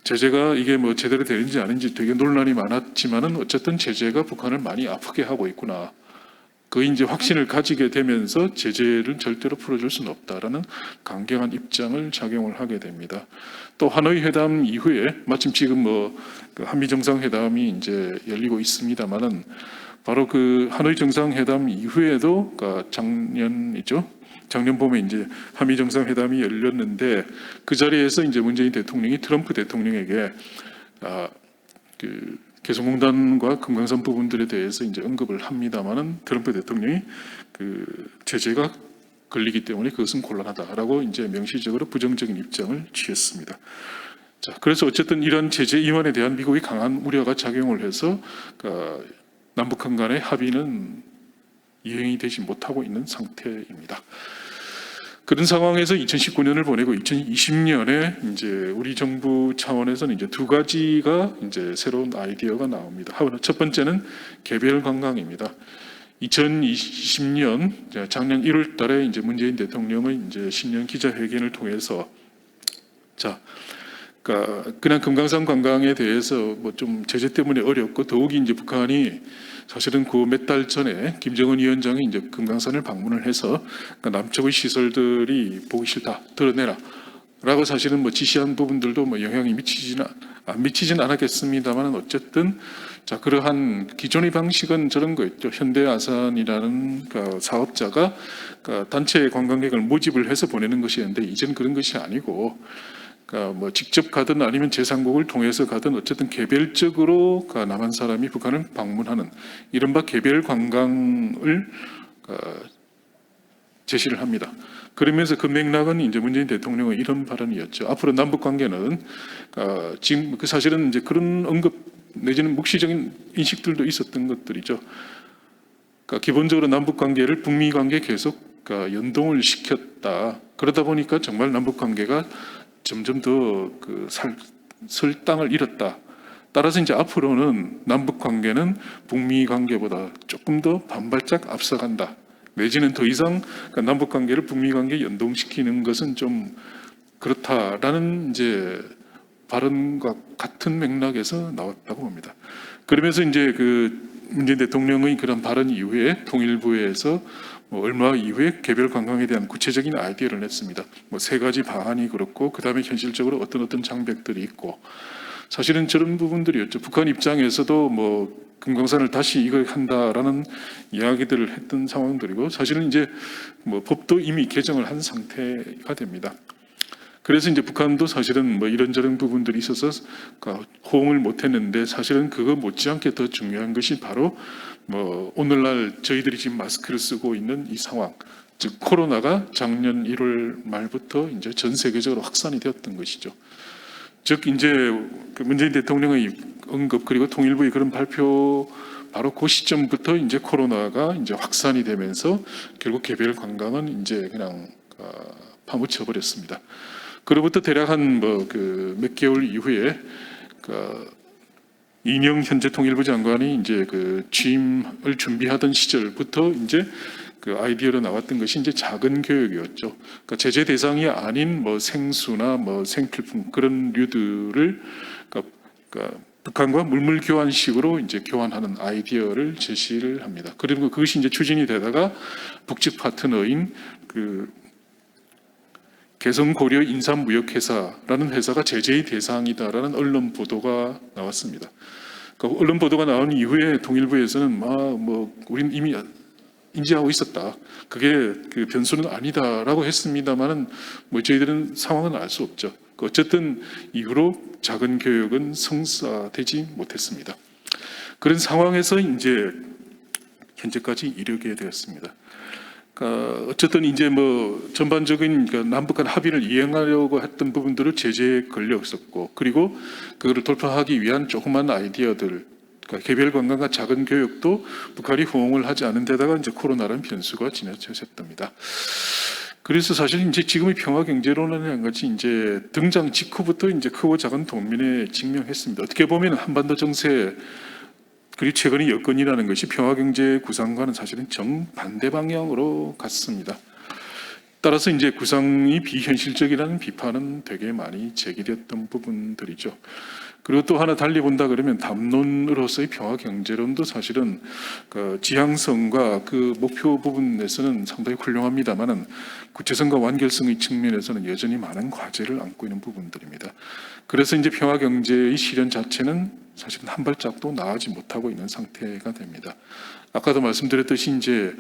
제재가 이게 제대로 되는지 아닌지 되게 논란이 많았지만은 어쨌든 제재가 북한을 많이 아프게 하고 있구나. 그 이제 확신을 가지게 되면서 제재를 절대로 풀어줄 수는 없다라는 강경한 입장을 작용을 하게 됩니다. 또 하노이 회담 이후에 마침 지금 그 한미 정상회담이 이제 열리고 있습니다만은 바로 그 하노이 정상회담 이후에도 작년 봄에 이제 한미 정상회담이 열렸는데 그 자리에서 이제 문재인 대통령이 트럼프 대통령에게 그 개성공단과 금강산 부분들에 대해서 이제 언급을 합니다만은 트럼프 대통령이 그 제재가 걸리기 때문에 그것은 곤란하다라고 이제 명시적으로 부정적인 입장을 취했습니다. 자, 그래서 어쨌든 이런 제재 이완에 대한 미국의 강한 우려가 작용을 해서 남북한 간의 합의는 이행이 되지 못하고 있는 상태입니다. 그런 상황에서 2019년을 보내고 2020년에 이제 우리 정부 차원에서는 이제 2가지가 이제 새로운 아이디어가 나옵니다. 첫 번째는 개별 관광입니다. 2020년 작년 1월달에 이제 문재인 대통령의 이제 신년 기자회견을 통해서 그냥 금강산 관광에 대해서 좀 제재 때문에 어렵고 더욱이 이제 북한이 사실은 그 몇 달 전에 김정은 위원장이 이제 금강산을 방문을 해서 남쪽의 시설들이 보기 싫다, 드러내라라고 사실은 지시한 부분들도 영향이 미치진 않았겠습니다만 어쨌든 그러한 기존의 방식은 저런 거였죠. 현대아산이라는 사업자가 단체 관광객을 모집을 해서 보내는 것이었는데 이제는 그런 것이 아니고. 직접 가든 아니면 제3국을 통해서 가든 어쨌든 개별적으로 남한 사람이 북한을 방문하는 이른바 개별 관광을 제시를 합니다. 그러면서 그 맥락은 이제 문재인 대통령의 이런 발언이었죠. 앞으로 남북 관계는 지금 사실은 이제 그런 언급 내지는 묵시적인 인식들도 있었던 것들이죠. 기본적으로 남북 관계를 북미 관계 계속 연동을 시켰다. 그러다 보니까 정말 남북 관계가 점점 더 설당을 잃었다. 따라서 이제 앞으로는 남북 관계는 북미 관계보다 조금 더 반발짝 앞서간다. 내지는 더 이상 남북 관계를 북미 관계에 연동시키는 것은 좀 그렇다라는 이제 발언과 같은 맥락에서 나왔다고 봅니다. 그러면서 이제 그 문재인 대통령의 그런 발언 이후에 통일부에서 얼마 이후에 개별 관광에 대한 구체적인 아이디어를 냈습니다. 3가지 방안이 그렇고 그 다음에 현실적으로 어떤 장벽들이 있고 사실은 저런 부분들이었죠. 북한 입장에서도 금강산을 다시 이걸 한다라는 이야기들을 했던 상황들이고 사실은 이제 법도 이미 개정을 한 상태가 됩니다. 그래서 이제 북한도 사실은 이런저런 부분들이 있어서 호응을 못했는데 사실은 그거 못지않게 더 중요한 것이 바로 오늘날 저희들이 지금 마스크를 쓰고 있는 이 상황, 즉 코로나가 작년 1월 말부터 이제 전 세계적으로 확산이 되었던 것이죠. 즉 이제 그 문재인 대통령의 언급 그리고 통일부의 그런 발표 바로 그 시점부터 이제 코로나가 이제 확산이 되면서 결국 개별 관광은 이제 그냥 파묻혀 버렸습니다. 그로부터 대략 한 몇 개월 이후에 이인영 현재 통일부 장관이 이제 그 취임을 준비하던 시절부터 이제 그 아이디어로 나왔던 것이 이제 작은 교역이었죠. 그러니까 제재 대상이 아닌 생수나 생필품 그런 류들을 북한과 물물 교환식으로 이제 교환하는 아이디어를 제시를 합니다. 그리고 그것이 이제 추진이 되다가 북측 파트너인 그 개성고려 인삼무역회사라는 회사가 제재의 대상이다라는 언론 보도가 나왔습니다. 그러니까 언론 보도가 나온 이후에 통일부에서는 우리는 이미 인지하고 있었다. 그게 그 변수는 아니다라고 했습니다만은 저희들은 상황은 알 수 없죠. 어쨌든 이후로 작은 교역은 성사되지 못했습니다. 그런 상황에서 이제 현재까지 이르게 되었습니다. 그러니까 어쨌든 이제 전반적인 남북 간 합의를 이행하려고 했던 부분들을 제재에 걸려 있었고, 그리고 그거를 돌파하기 위한 조그만 아이디어들, 그러니까 개별 관광과 작은 교역도 북한이 호응을 하지 않은 데다가 이제 코로나라는 변수가 지나쳤답니다. 그래서 사실 이제 지금의 평화 경제론이라는 것이 이제 등장 직후부터 이제 크고 작은 동면에 직면했습니다. 어떻게 보면 한반도 정세 그리고 최근의 여건이라는 것이 평화 경제 구상과는 사실은 정반대 방향으로 갔습니다. 따라서 이제 구상이 비현실적이라는 비판은 되게 많이 제기됐던 부분들이죠. 그리고 또 하나 달리 본다 그러면 담론으로서의 평화 경제론도 사실은 그 지향성과 그 목표 부분에서는 상당히 훌륭합니다만은 구체성과 완결성의 측면에서는 여전히 많은 과제를 안고 있는 부분들입니다. 그래서 이제 평화 경제의 실현 자체는 사실은 한 발짝도 나아지 못하고 있는 상태가 됩니다. 아까도 말씀드렸듯이 이제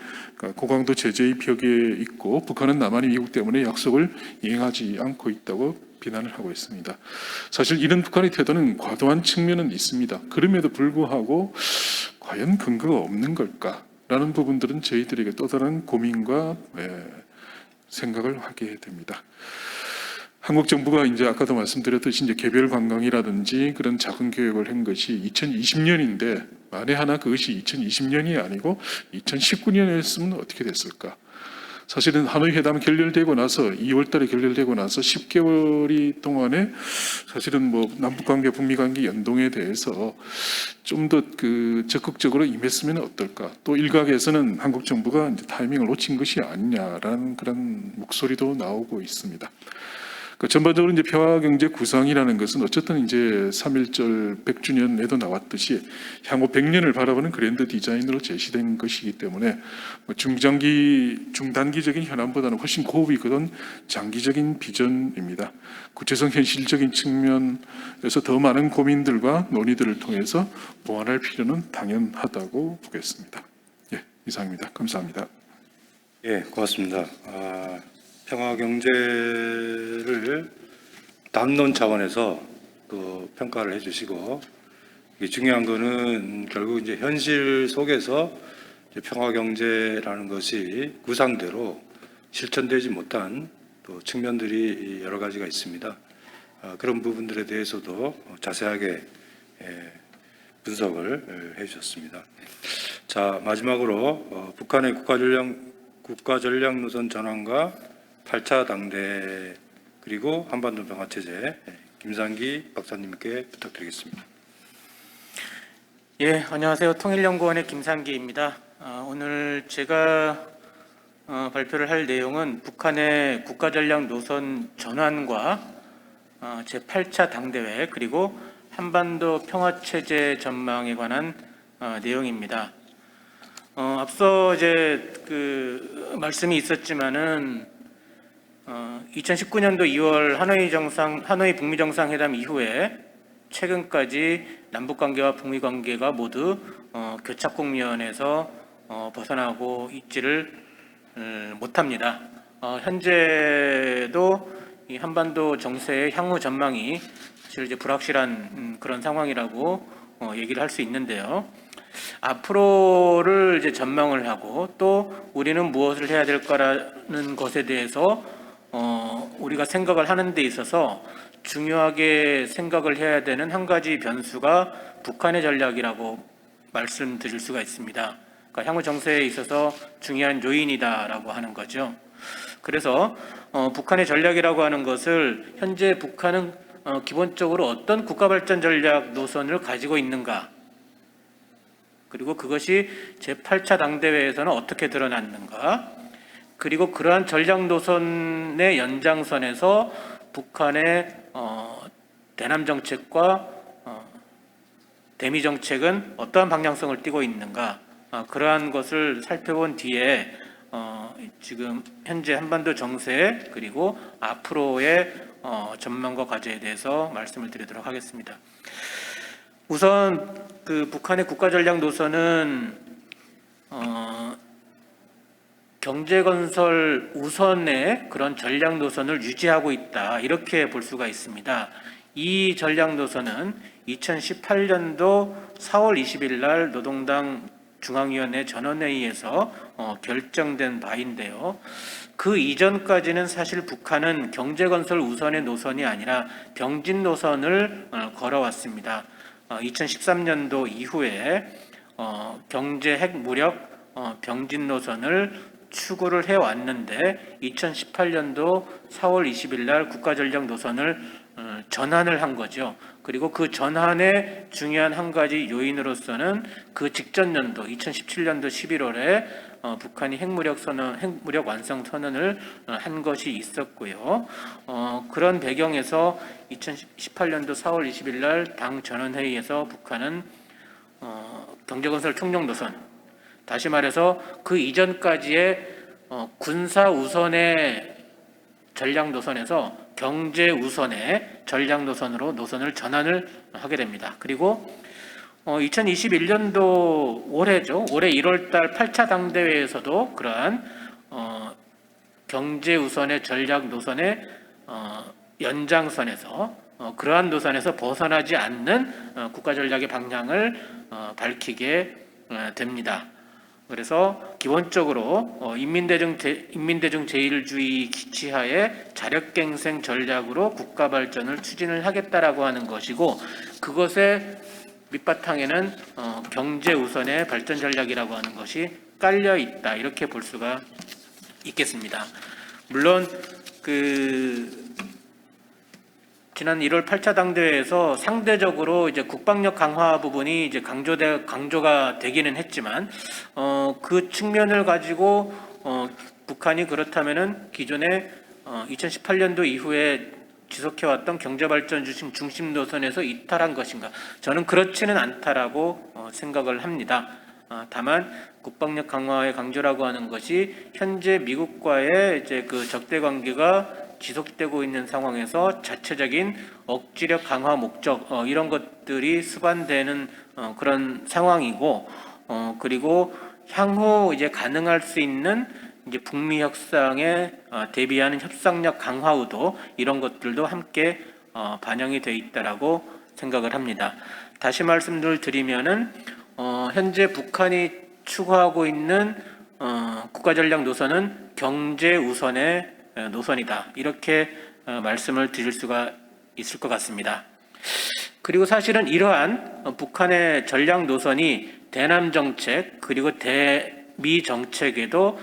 고강도 제재의 벽에 있고, 북한은 남한이 미국 때문에 약속을 이행하지 않고 있다고 비난을 하고 있습니다. 사실 이런 북한의 태도는 과도한 측면은 있습니다. 그럼에도 불구하고 과연 근거가 없는 걸까라는 부분들은 저희들에게 또 다른 고민과 생각을 하게 됩니다. 한국 정부가 이제 아까도 말씀드렸듯이 이제 개별 관광이라든지 그런 작은 교역을 한 것이 2020년인데, 만에 하나 그것이 2020년이 아니고 2019년이었으면 어떻게 됐을까? 사실은 하노이 회담 결렬되고 나서 2월 달에 결렬되고 나서 10개월이 동안에 사실은 남북 관계, 북미 관계 연동에 대해서 좀 더 적극적으로 임했으면 어떨까? 또 일각에서는 한국 정부가 이제 타이밍을 놓친 것이 아니냐라는 그런 목소리도 나오고 있습니다. 전반적으로 이제 평화 경제 구상이라는 것은 어쨌든 이제 3.1절 100주년에도 나왔듯이 향후 100년을 바라보는 그랜드 디자인으로 제시된 것이기 때문에 중단기적인 현안보다는 훨씬 고급이 그런 장기적인 비전입니다. 구체성 현실적인 측면에서 더 많은 고민들과 논의들을 통해서 보완할 필요는 당연하다고 보겠습니다. 이상입니다. 감사합니다. 고맙습니다. 평화 경제를 담론 차원에서 또 평가를 해주시고, 이게 중요한 거는 결국 이제 현실 속에서 이제 평화 경제라는 것이 구상대로 실천되지 못한 또 측면들이 여러 가지가 있습니다. 그런 부분들에 대해서도 자세하게 분석을 해주셨습니다. 자, 마지막으로 북한의 국가전략 노선 전환과 8차 당대 그리고 한반도 평화체제, 김상기 박사님께 부탁드리겠습니다. 안녕하세요. 통일연구원의 김상기입니다. 오늘 제가 발표를 할 내용은 북한의 국가전략 노선 전환과 제8차 당대회 그리고 한반도 평화체제 전망에 관한 내용입니다. 앞서 이제 말씀이 있었지만은 2019년도 2월 하노이 북미 정상회담 이후에 최근까지 남북 관계와 북미 관계가 모두 교착 국면에서 벗어나고 있지를 못합니다. 현재도 이 한반도 정세의 향후 전망이 사실 이제 불확실한 그런 상황이라고 얘기를 할 수 있는데요. 앞으로를 이제 전망을 하고 또 우리는 무엇을 해야 될까라는 것에 대해서 우리가 생각을 하는 데 있어서 중요하게 생각을 해야 되는 한 가지 변수가 북한의 전략이라고 말씀드릴 수가 있습니다. 그러니까 향후 정세에 있어서 중요한 요인이다라고 하는 거죠. 그래서 북한의 전략이라고 하는 것을 현재 북한은 기본적으로 어떤 국가발전 전략 노선을 가지고 있는가, 그리고 그것이 제8차 당대회에서는 어떻게 드러났는가, 그리고 그러한 전략 노선의 연장선에서 북한의 대남 정책과 대미 정책은 어떠한 방향성을 띠고 있는가, 그러한 것을 살펴본 뒤에 지금 현재 한반도 정세 그리고 앞으로의 전망과 과제에 대해서 말씀을 드리도록 하겠습니다. 우선 그 북한의 국가전략 노선은 경제건설 우선의 그런 전략 노선을 유지하고 있다, 이렇게 볼 수가 있습니다. 이 전략 노선은 2018년도 4월 20일 날 노동당 중앙위원회 전원회의에서 결정된 바인데요. 그 이전까지는 사실 북한은 경제건설 우선의 노선이 아니라 병진 노선을 걸어왔습니다. 2013년도 이후에 경제 핵무력 병진 노선을 추구를 해왔는데 2018년도 4월 20일 날 국가전략 노선을 전환을 한 거죠. 그리고 그 전환의 중요한 한 가지 요인으로서는 그 직전 연도 2017년도 11월에 북한이 핵무력 완성 선언을 한 것이 있었고요. 그런 배경에서 2018년도 4월 20일 날 당 전원회의에서 북한은 경제건설 총력 노선, 다시 말해서 그 이전까지의 군사 우선의 전략 노선에서 경제 우선의 전략 노선으로 노선을 전환을 하게 됩니다. 그리고 2021년도 올해죠. 올해 1월달 8차 당대회에서도 그러한 경제 우선의 전략 노선의 연장선에서 그러한 노선에서 벗어나지 않는 국가 전략의 방향을 밝히게 됩니다. 그래서 기본적으로 인민대중 제1주의 기치하에 자력갱생 전략으로 국가 발전을 추진을 하겠다라고 하는 것이고, 그것의 밑바탕에는 경제 우선의 발전 전략이라고 하는 것이 깔려 있다, 이렇게 볼 수가 있겠습니다. 물론 지난 1월 8차 당대회에서 상대적으로 이제 국방력 강화 부분이 이제 강조가 되기는 했지만 그 측면을 가지고 북한이 그렇다면은 기존에 2018년도 이후에 지속해왔던 경제발전 중심 노선에서 이탈한 것인가? 저는 그렇지는 않다라고 생각을 합니다. 다만 국방력 강화의 강조라고 하는 것이 현재 미국과의 이제 그 적대 관계가 지속되고 있는 상황에서 자체적인 억지력 강화 목적 이런 것들이 수반되는 그런 상황이고, 그리고 향후 이제 가능할 수 있는 이제 북미 협상에 대비하는 협상력 강화 의도, 이런 것들도 함께 반영이 되어 있다라고 생각을 합니다. 다시 말씀을 드리면은 현재 북한이 추구하고 있는 국가전략 노선은 경제 우선의 노선이다, 이렇게 말씀을 드릴 수가 있을 것 같습니다. 그리고 사실은 이러한 북한의 전략 노선이 대남 정책 그리고 대미 정책에도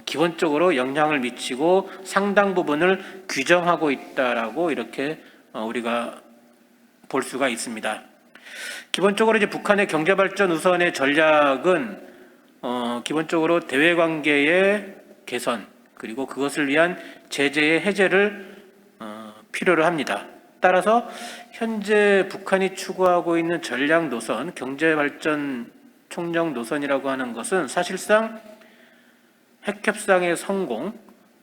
기본적으로 영향을 미치고 상당 부분을 규정하고 있다라고 이렇게 우리가 볼 수가 있습니다. 기본적으로 이제 북한의 경제발전 우선의 전략은 기본적으로 대외관계의 개선 그리고 그것을 위한 제재의 해제를 필요로 합니다. 따라서 현재 북한이 추구하고 있는 전략 노선, 경제발전 총력 노선이라고 하는 것은 사실상 핵협상의 성공,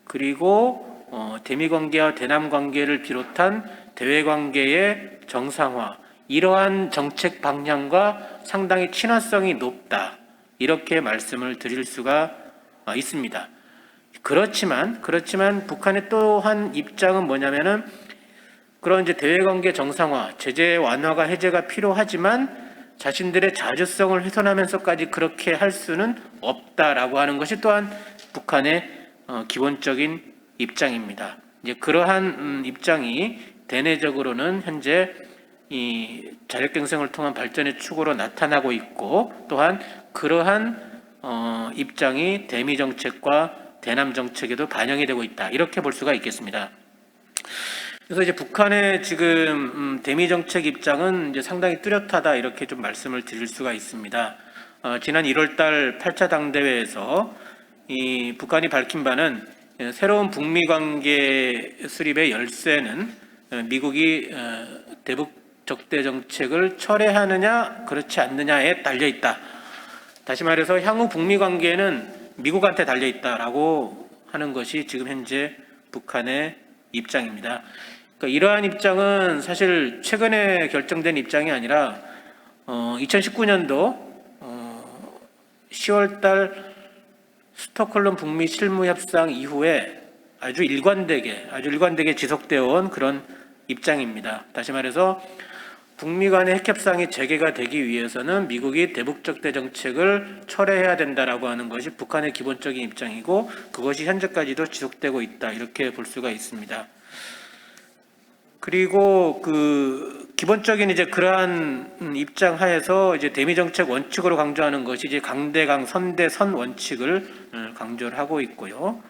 그리고 대미 관계와 대남 관계를 비롯한 대외 관계의 정상화, 이러한 정책 방향과 상당히 친화성이 높다, 이렇게 말씀을 드릴 수가 있습니다. 그렇지만 북한의 또 한 입장은 뭐냐면은, 그런 이제 대외 관계 정상화, 제재 완화가 해제가 필요하지만 자신들의 자주성을 훼손하면서까지 그렇게 할 수는 없다라고 하는 것이 또한 북한의 기본적인 입장입니다. 이제 그러한 입장이 대내적으로는 현재 이 자력갱생을 통한 발전의 축으로 나타나고 있고, 또한 그러한 입장이 대미 정책과 대남 정책에도 반영이 되고 있다, 이렇게 볼 수가 있겠습니다. 그래서 이제 북한의 지금 대미 정책 입장은 이제 상당히 뚜렷하다, 이렇게 좀 말씀을 드릴 수가 있습니다. 지난 1월달 8차 당대회에서 이 북한이 밝힌 바는 새로운 북미 관계 수립의 열쇠는 미국이 대북 적대 정책을 철회하느냐 그렇지 않느냐에 달려 있다. 다시 말해서 향후 북미 관계는 미국한테 달려 있다라고 하는 것이 지금 현재 북한의 입장입니다. 그러니까 이러한 입장은 사실 최근에 결정된 입장이 아니라 2019년도 10월달 스톡홀름 북미 실무 협상 이후에 아주 일관되게 지속되어 온 그런 입장입니다. 다시 말해서 북미 간의 핵협상이 재개가 되기 위해서는 미국이 대북적대 정책을 철회해야 된다라고 하는 것이 북한의 기본적인 입장이고 그것이 현재까지도 지속되고 있다 이렇게 볼 수가 있습니다. 그리고 그 기본적인 이제 그러한 입장 하에서 이제 대미 정책 원칙으로 강조하는 것이 이제 강대강 선대선 원칙을 강조를 하고 있고요.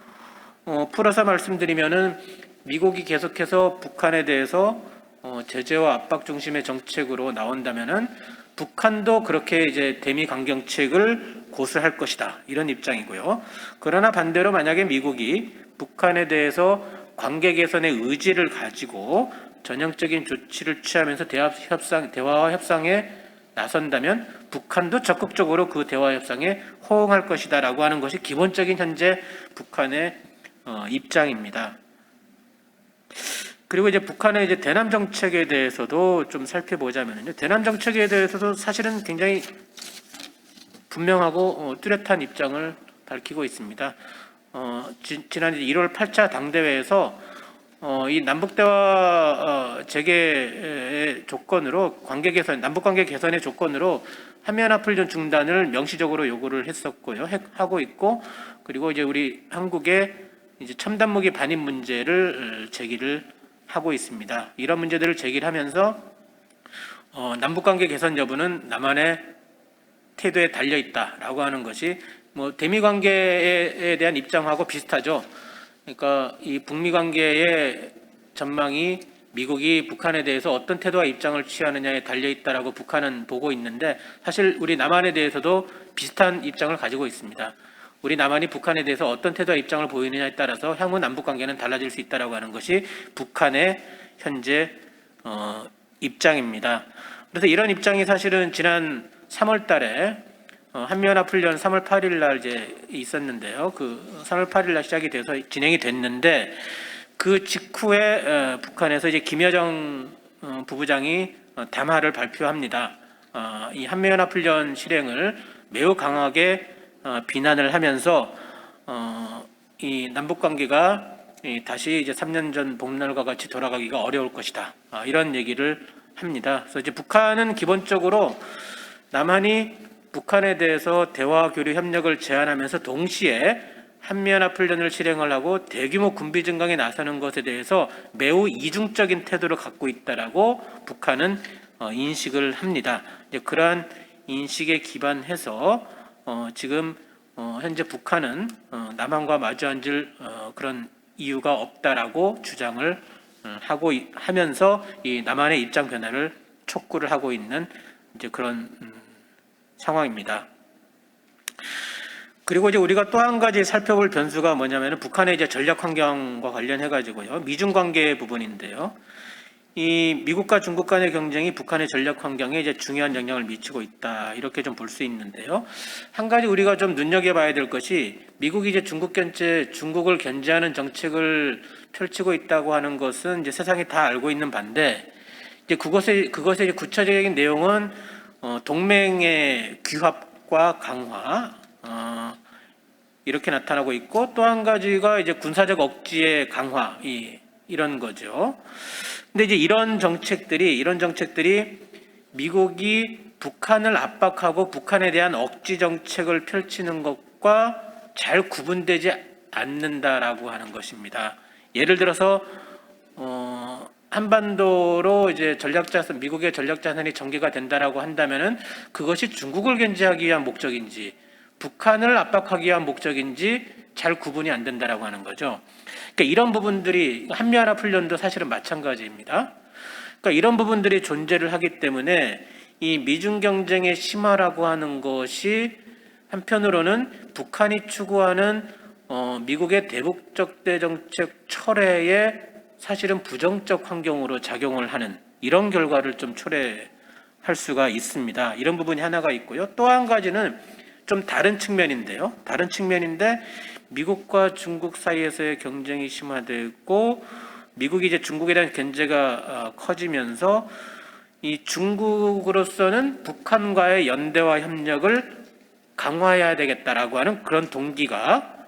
풀어서 말씀드리면은 미국이 계속해서 북한에 대해서 제재와 압박 중심의 정책으로 나온다면은 북한도 그렇게 이제 대미 강경책을 고수할 것이다 이런 입장이고요. 그러나 반대로 만약에 미국이 북한에 대해서 관계 개선의 의지를 가지고 전형적인 조치를 취하면서 대화와 협상에 나선다면 북한도 적극적으로 그 대화 협상에 호응할 것이다라고 하는 것이 기본적인 현재 북한의 입장입니다. 그리고 이제 북한의 이제 대남 정책에 대해서도 좀 살펴보자면요. 대남 정책에 대해서도 사실은 굉장히 분명하고 뚜렷한 입장을 밝히고 있습니다. 지난 1월 8차 당대회에서 이 남북 대화 재개의 조건으로 남북 관계 개선의 조건으로 한미연합훈련 중단을 명시적으로 요구를 했었고요. 하고 있고 그리고 이제 우리 한국의 이제 첨단무기 반입 문제를 제기를 하고 있습니다. 이런 문제들을 제기를 하면서 남북 관계 개선 여부는 남한의 태도에 달려 있다라고 하는 것이 뭐 대미 관계에 대한 입장하고 비슷하죠. 그러니까 이 북미 관계의 전망이 미국이 북한에 대해서 어떤 태도와 입장을 취하느냐에 달려 있다라고 북한은 보고 있는데 사실 우리 남한에 대해서도 비슷한 입장을 가지고 있습니다. 우리 남한이 북한에 대해서 어떤 태도와 입장을 보이느냐에 따라서 향후 남북 관계는 달라질 수 있다라고 하는 것이 북한의 현재 입장입니다. 그래서 이런 입장이 사실은 지난 3월달에 한미연합훈련 3월 8일 날 이제 있었는데요. 그 3월 8일 날 시작이 돼서 진행이 됐는데 그 직후에 북한에서 이제 김여정 부부장이 담화를 발표합니다. 이 한미연합훈련 실행을 매우 강하게 비난을 하면서 이 남북 관계가 다시 이제 3년 전 봄날과 같이 돌아가기가 어려울 것이다. 이런 얘기를 합니다. 그래서 이제 북한은 기본적으로 남한이 북한에 대해서 대화 교류 협력을 제한하면서 동시에 한미연합훈련을 실행을 하고 대규모 군비 증강에 나서는 것에 대해서 매우 이중적인 태도를 갖고 있다라고 북한은 인식을 합니다. 이제 그러한 인식에 기반해서 지금 현재 북한은 남한과 마주 앉을 그런 이유가 없다라고 주장을 하면서 이 남한의 입장 변화를 촉구를 하고 있는 이제 그런 상황입니다. 그리고 이제 우리가 또 한 가지 살펴볼 변수가 뭐냐면은 북한의 이제 전략 환경과 관련해 가지고요. 미중 관계 부분인데요. 이 미국과 중국 간의 경쟁이 북한의 전략 환경에 이제 중요한 영향을 미치고 있다. 이렇게 좀 볼 수 있는데요. 한 가지 우리가 좀 눈여겨봐야 될 것이 미국이 이제 중국을 견제하는 정책을 펼치고 있다고 하는 것은 이제 세상이 다 알고 있는 반대. 이제 그것의 이제 구체적인 내용은 동맹의 규합과 강화 이렇게 나타나고 있고 또 한 가지가 이제 군사적 억지의 강화 이런 거죠. 근데 이제 이런 정책들이 미국이 북한을 압박하고 북한에 대한 억지 정책을 펼치는 것과 잘 구분되지 않는다라고 하는 것입니다. 예를 들어서 한반도로 이제 미국의 전략 자산이 전개가 된다라고 한다면은 그것이 중국을 견제하기 위한 목적인지 북한을 압박하기 위한 목적인지 잘 구분이 안 된다라고 하는 거죠. 그러니까 이런 부분들이 한미연합훈련도 사실은 마찬가지입니다. 그러니까 이런 부분들이 존재를 하기 때문에 이 미중 경쟁의 심화라고 하는 것이 한편으로는 북한이 추구하는 미국의 대북적대 정책 철회에 사실은 부정적 환경으로 작용을 하는 이런 결과를 좀 초래할 수가 있습니다. 이런 부분이 하나가 있고요. 또 한 가지는 좀 다른 측면인데요. 다른 측면인데 미국과 중국 사이에서의 경쟁이 심화되고 미국이 이제 중국에 대한 견제가 커지면서 이 중국으로서는 북한과의 연대와 협력을 강화해야 되겠다라고 하는 그런 동기가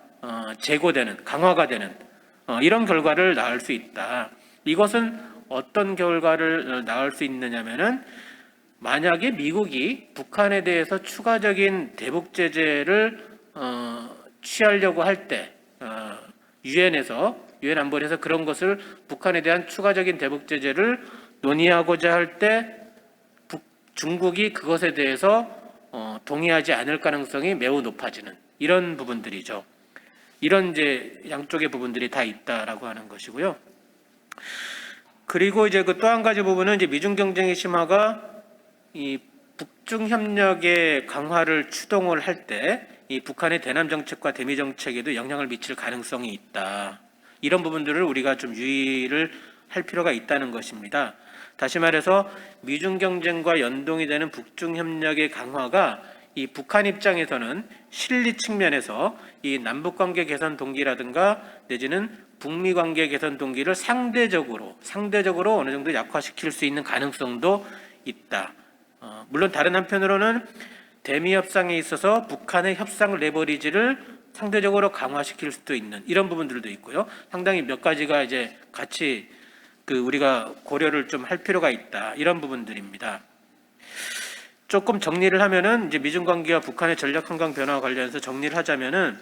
제고되는, 강화가 되는 이런 결과를 낳을 수 있다. 이것은 어떤 결과를 낳을 수 있느냐면은 만약에 미국이 북한에 대해서 추가적인 대북 제재를 취하려고 할 때 유엔에서 유엔 안보리에서 그런 것을 북한에 대한 추가적인 대북 제재를 논의하고자 할 때 중국이 그것에 대해서 동의하지 않을 가능성이 매우 높아지는 이런 부분들이죠. 이런 이제 양쪽의 부분들이 다 있다라고 하는 것이고요. 그리고 이제 그 또 한 가지 부분은 이제 미중 경쟁의 심화가 이 북중 협력의 강화를 추동을 할 때 이 북한의 대남 정책과 대미 정책에도 영향을 미칠 가능성이 있다. 이런 부분들을 우리가 좀 유의를 할 필요가 있다는 것입니다. 다시 말해서 미중 경쟁과 연동이 되는 북중 협력의 강화가 이 북한 입장에서는 실리 측면에서 이 남북 관계 개선 동기라든가 내지는 북미 관계 개선 동기를 상대적으로 어느 정도 약화시킬 수 있는 가능성도 있다. 물론 다른 한편으로는 대미 협상에 있어서 북한의 협상 레버리지를 상대적으로 강화시킬 수도 있는 이런 부분들도 있고요. 상당히 몇 가지가 이제 같이 우리가 고려를 좀 할 필요가 있다. 이런 부분들입니다. 조금 정리를 하면은 이제 미중 관계와 북한의 전략 환경 변화와 관련해서 정리를 하자면은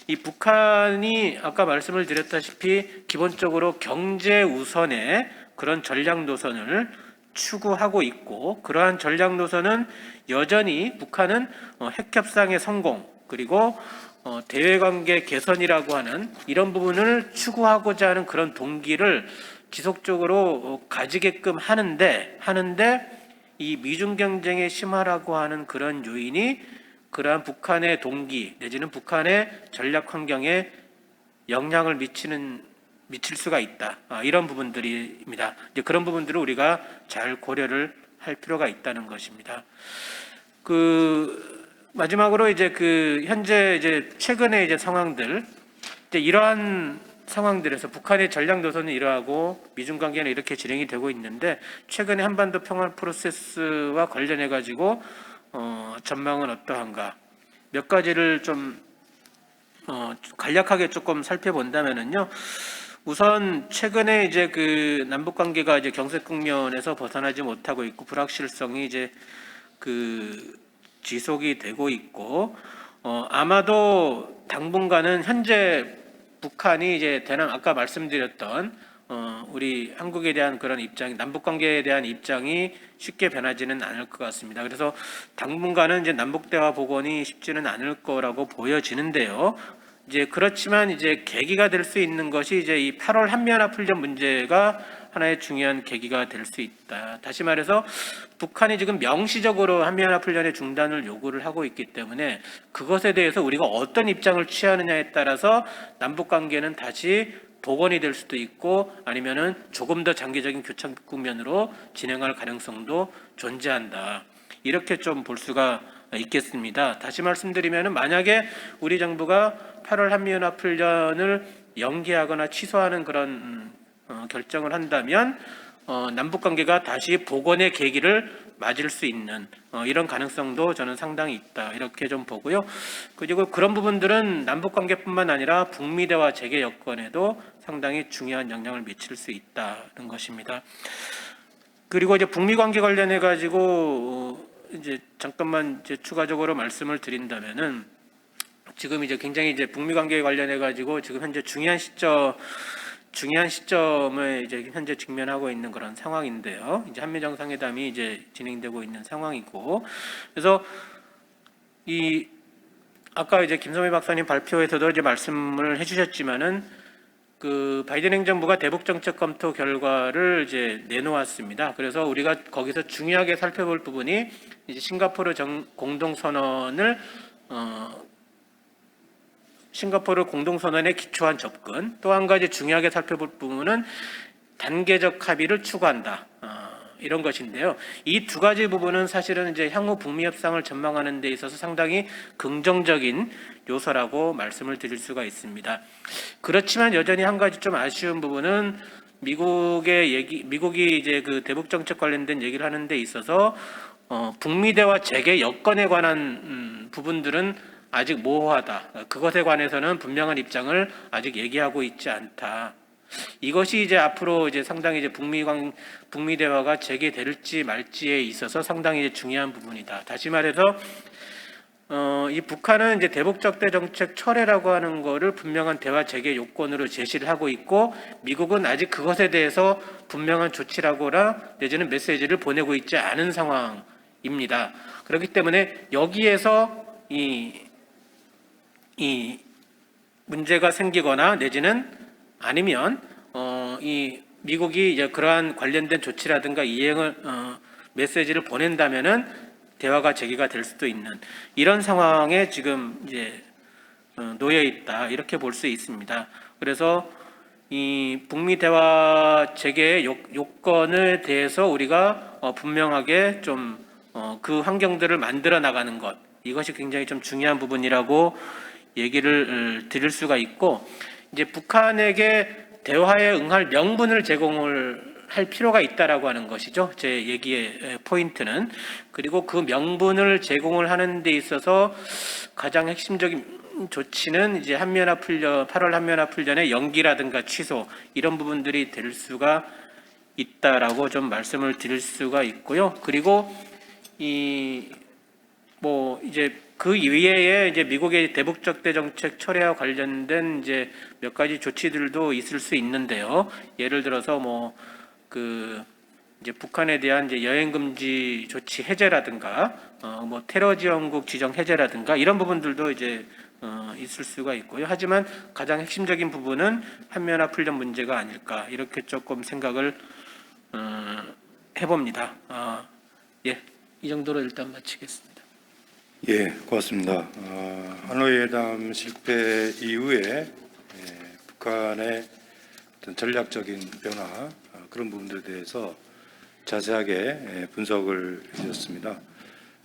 이 북한이 아까 말씀을 드렸다시피 기본적으로 경제 우선의 그런 전략 노선을 추구하고 있고 그러한 전략 노선은 여전히 북한은 핵협상의 성공 그리고 대외관계 개선이라고 하는 이런 부분을 추구하고자 하는 그런 동기를 지속적으로 가지게끔 하는데 이 미중 경쟁의 심화라고 하는 그런 요인이 그러한 북한의 동기 내지는 북한의 전략 환경에 영향을 미칠 수가 있다. 이런 부분들입니다. 이제 그런 부분들을 우리가 잘 고려를 할 필요가 있다는 것입니다. 마지막으로 이제 현재 이제 최근의 이제 상황들 이제 이러한 상황들에서 북한의 전략 노선은 이러하고 미중 관계는 이렇게 진행이 되고 있는데 최근에 한반도 평화 프로세스와 관련해 가지고 전망은 어떠한가 몇 가지를 좀 간략하게 조금 살펴본다면은요. 우선 최근에 이제 남북 관계가 이제 경색 국면에서 벗어나지 못하고 있고 불확실성이 이제 지속이 되고 있고 아마도 당분간은 현재 북한이 이제 아까 말씀드렸던 우리 한국에 대한 그런 입장이 남북 관계에 대한 입장이 쉽게 변하지는 않을 것 같습니다. 그래서 당분간은 이제 남북 대화 복원이 쉽지는 않을 거라고 보여지는데요. 이제 그렇지만 이제 계기가 될 수 있는 것이 이제 이 8월 한미연합 훈련 문제가 하나의 중요한 계기가 될 수 있다. 다시 말해서 북한이 지금 명시적으로 한미연합 훈련의 중단을 요구를 하고 있기 때문에 그것에 대해서 우리가 어떤 입장을 취하느냐에 따라서 남북 관계는 다시 복원이 될 수도 있고 아니면은 조금 더 장기적인 교착 국면으로 진행할 가능성도 존재한다. 이렇게 좀 볼 수가 있겠습니다. 다시 말씀드리면은 만약에 우리 정부가 8월 한미연합 훈련을 연기하거나 취소하는 그런 결정을 한다면 남북 관계가 다시 복원의 계기를 맞을 수 있는 이런 가능성도 저는 상당히 있다 이렇게 좀 보고요. 그리고 그런 부분들은 남북 관계뿐만 아니라 북미 대화 재개 여건에도 상당히 중요한 영향을 미칠 수 있다는 것입니다. 그리고 이제 북미 관계 관련해 가지고 이제 잠깐만 이제 추가적으로 말씀을 드린다면은 지금 이제 굉장히 이제 북미 관계에 관련해 가지고 지금 현재 중요한 시점에 이제 현재 직면하고 있는 그런 상황인데요. 이제 한미 정상회담이 이제 진행되고 있는 상황이고, 그래서 아까 이제 김성회 박사님 발표에서도 이제 말씀을 해주셨지만은 바이든 행정부가 대북 정책 검토 결과를 이제 내놓았습니다. 그래서 우리가 거기서 중요하게 살펴볼 부분이 이제 싱가포르 공동선언에 기초한 접근, 또 한 가지 중요하게 살펴볼 부분은 단계적 합의를 추구한다. 이런 것인데요. 이 두 가지 부분은 사실은 이제 향후 북미 협상을 전망하는 데 있어서 상당히 긍정적인 요소라고 말씀을 드릴 수가 있습니다. 그렇지만 여전히 한 가지 좀 아쉬운 부분은 미국이 이제 그 대북 정책 관련된 얘기를 하는 데 있어서 북미 대화 재개 여건에 관한 부분들은 아직 모호하다. 그것에 관해서는 분명한 입장을 아직 얘기하고 있지 않다. 이것이 이제 앞으로 이제 상당히 이제 북미 대화가 재개될지 말지에 있어서 상당히 이제 중요한 부분이다. 다시 말해서 이 북한은 이제 대북적대 정책 철회라고 하는 거를 분명한 대화 재개 요건으로 제시를 하고 있고, 미국은 아직 그것에 대해서 분명한 조치라거나 내지는 메시지를 보내고 있지 않은 상황입니다. 그렇기 때문에 여기에서 이 문제가 생기거나 내지는 아니면 이 미국이 이제 그러한 관련된 조치라든가 이행을 메시지를 보낸다면은 대화가 재개가 될 수도 있는 이런 상황에 지금 이제 놓여 있다, 이렇게 볼 수 있습니다. 그래서 이 북미 대화 재개 요건에 대해서 우리가 분명하게 좀 그 환경들을 만들어 나가는 것, 이것이 굉장히 좀 중요한 부분이라고 얘기를 드릴 수가 있고, 이제 북한에게 대화에 응할 명분을 제공을 할 필요가 있다라고 하는 것이죠. 제 얘기의 포인트는. 그리고 그 명분을 제공을 하는 데 있어서 가장 핵심적인 조치는 이제 8월 한미연합훈련의 연기라든가 취소, 이런 부분들이 될 수가 있다라고 좀 말씀을 드릴 수가 있고요. 그리고 이제 그 이외에 이제 미국의 대북적대 정책 철회와 관련된 이제 몇 가지 조치들도 있을 수 있는데요. 예를 들어서 이제 북한에 대한 이제 여행 금지 조치 해제라든가 테러 지원국 지정 해제라든가 이런 부분들도 이제 있을 수가 있고요. 하지만 가장 핵심적인 부분은 한미연합훈련 문제가 아닐까, 이렇게 조금 생각을 해봅니다. 이 정도로 일단 마치겠습니다. 예, 고맙습니다. 하노이 회담 실패 이후에 북한의 어떤 전략적인 변화, 그런 부분들에 대해서 자세하게 분석을 해주셨습니다.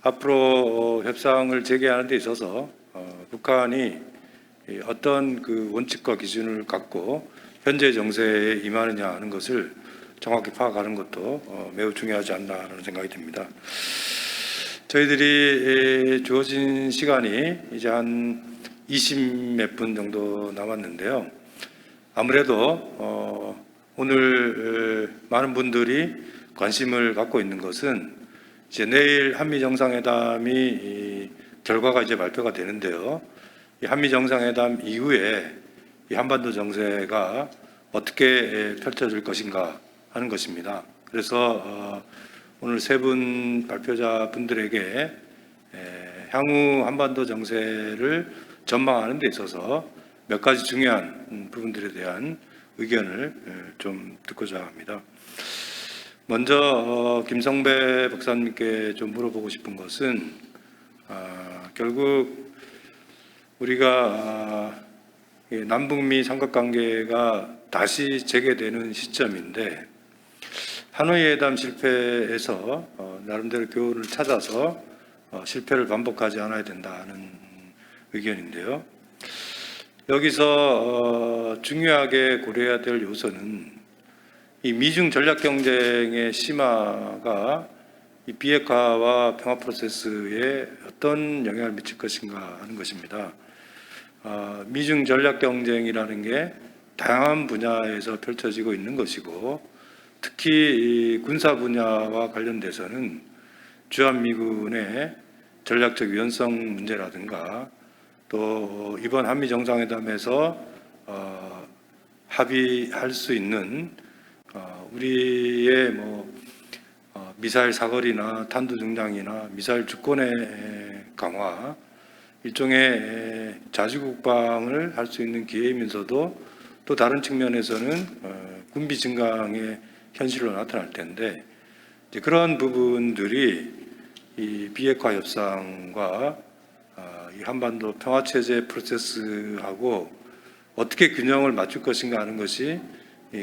앞으로 협상을 재개하는 데 있어서 북한이 어떤 그 원칙과 기준을 갖고 현재 정세에 임하느냐 하는 것을 정확히 파악하는 것도 매우 중요하지 않나라는 생각이 듭니다. 저희들이 주어진 시간이 이제 한 20몇 분 정도 남았는데요. 아무래도 오늘 많은 분들이 관심을 갖고 있는 것은 이제 내일 한미 정상회담이 결과가 이제 발표가 되는데요. 이 한미 정상회담 이후에 이 한반도 정세가 어떻게 펼쳐질 것인가 하는 것입니다. 그래서 오늘 세 분 발표자 분들에게 향후 한반도 정세를 전망하는 데 있어서 몇 가지 중요한 부분들에 대한 의견을 좀 듣고자 합니다. 먼저 김성배 박사님께 좀 물어보고 싶은 것은 결국 우리가 남북미 삼각관계가 다시 재개되는 시점인데, 하노이 회담 실패에서 나름대로 교훈을 찾아서 실패를 반복하지 않아야 된다는 의견인데요. 여기서 중요하게 고려해야 될 요소는 이 미중 전략 경쟁의 심화가 이 비핵화와 평화 프로세스에 어떤 영향을 미칠 것인가 하는 것입니다. 미중 전략 경쟁이라는 게 다양한 분야에서 펼쳐지고 있는 것이고, 특히 군사 분야와 관련돼서는 주한미군의 전략적 유연성 문제라든가 또 이번 한미 정상회담에서 합의할 수 있는 우리의 미사일 사거리나 탄도 중량이나 미사일 주권의 강화, 일종의 자주국방을 할 수 있는 기회이면서도 또 다른 측면에서는 군비 증강의 현실로 나타날 텐데, 이제 그런 부분들이 이 비핵화 협상과 이 한반도 평화 체제 프로세스하고 어떻게 균형을 맞출 것인가 하는 것이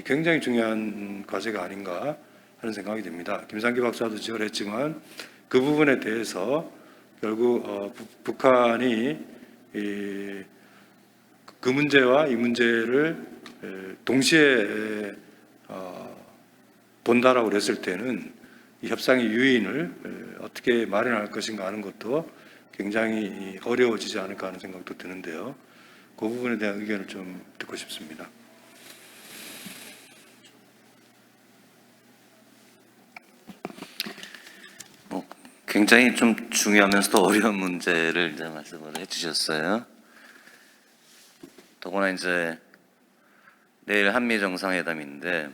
굉장히 중요한 과제가 아닌가 하는 생각이 듭니다. 김상기 박사도 지적을 했지만 그 부분에 대해서 결국 북한이 그 문제와 이 문제를 동시에 본다라고 그랬을 때는 이 협상의 유인을 어떻게 마련할 것인가 하는 것도 굉장히 어려워지지 않을까 하는 생각도 드는데요. 그 부분에 대한 의견을 좀 듣고 싶습니다. 굉장히 좀 중요하면서도 어려운 문제를 이제 말씀을 해주셨어요. 더구나 이제 내일 한미 정상회담인데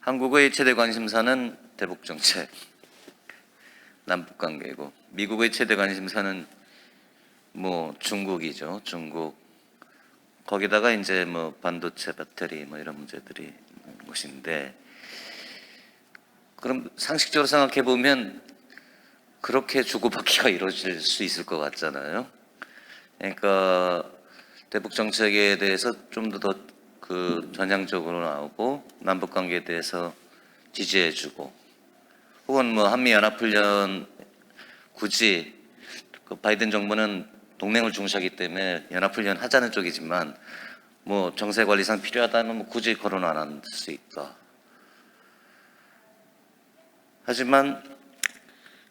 한국의 최대 관심사는 대북 정책, 남북 관계고 미국의 최대 관심사는 뭐 중국이죠. 중국. 거기다가 이제 뭐 반도체, 배터리 뭐 이런 문제들이 있는 것인데 그럼 상식적으로 생각해 보면 그렇게 주고받기가 이루어질 수 있을 것 같잖아요. 그러니까 대북 정책에 대해서 좀 더 그 전향적으로 나오고 남북 관계에 대해서 지지해주고 혹은 뭐 한미 연합훈련 굳이 그 바이든 정부는 동맹을 중시하기 때문에 연합훈련 하자는 쪽이지만 뭐 정세 관리상 필요하다면 뭐 굳이 거론 안 할 수 있다. 하지만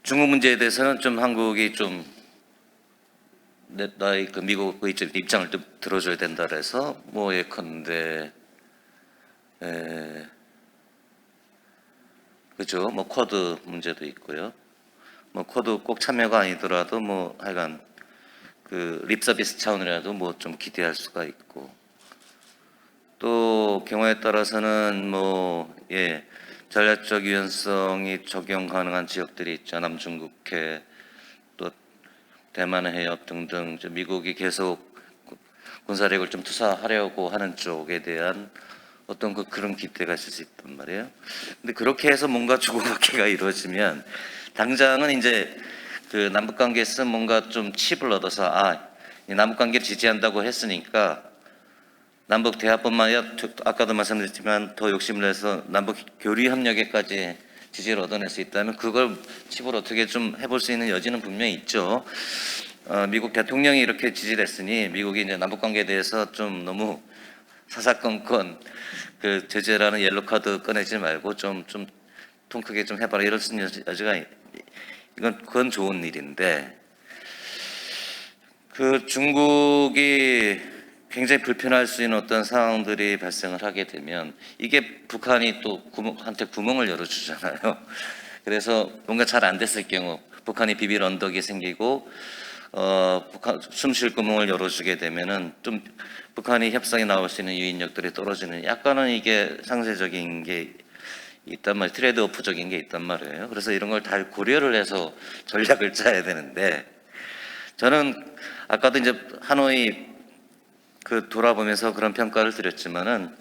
중국 문제에 대해서는 좀 한국이 좀 나의 그 미국의 입장을 좀 들어줘야 된다 그래서 뭐 예컨대 그죠? 뭐 쿼드 문제도 있고요. 뭐 쿼드 꼭 참여가 아니더라도 뭐 하여간 그 립서비스 차원이라도 뭐 좀 기대할 수가 있고 또 경우에 따라서는 뭐 전략적 유연성이 적용 가능한 지역들이 있죠. 남중국해 또 대만 해협 등등 미국이 계속 군사력을 좀 투사하려고 하는 쪽에 대한 어떤 그런 기대가 있을 수 있단 말이에요. 근데 그렇게 해서 뭔가 주고받기가 이루어지면 당장은 이제 그 남북 관계에서 뭔가 좀 칩을 얻어서 이 남북 관계를 지지한다고 했으니까 남북 대화뿐만 아니라 아까도 말씀드렸지만 더 욕심을 내서 남북 교류 협력에까지 지지를 얻어낼 수 있다면 그걸 칩으로 어떻게 좀 해볼 수 있는 여지는 분명히 있죠. 미국 대통령이 이렇게 지지를 했으니 미국이 이제 남북 관계에 대해서 좀 너무 사사건건 그 제재라는 옐로 카드 꺼내지 말고 좀 통 크게 좀 해봐라 이럴 수 있는 여지가 그건 좋은 일인데 그 중국이 굉장히 불편할 수 있는 어떤 상황들이 발생을 하게 되면 이게 북한이 또 한테 구멍을 열어주잖아요. 그래서 뭔가 잘 안 됐을 경우 북한이 비빌 언덕이 생기고 북한 숨 쉴 구멍을 열어주게 되면은 좀 북한이 협상에 나올 수 있는 유인력들이 떨어지는 약간은 이게 상세적인 게 있단 말이에요. 트레이드오프적인 게 있단 말이에요. 그래서 이런 걸 다 고려를 해서 전략을 짜야 되는데 저는 아까도 이제 하노이 그 돌아보면서 그런 평가를 드렸지만은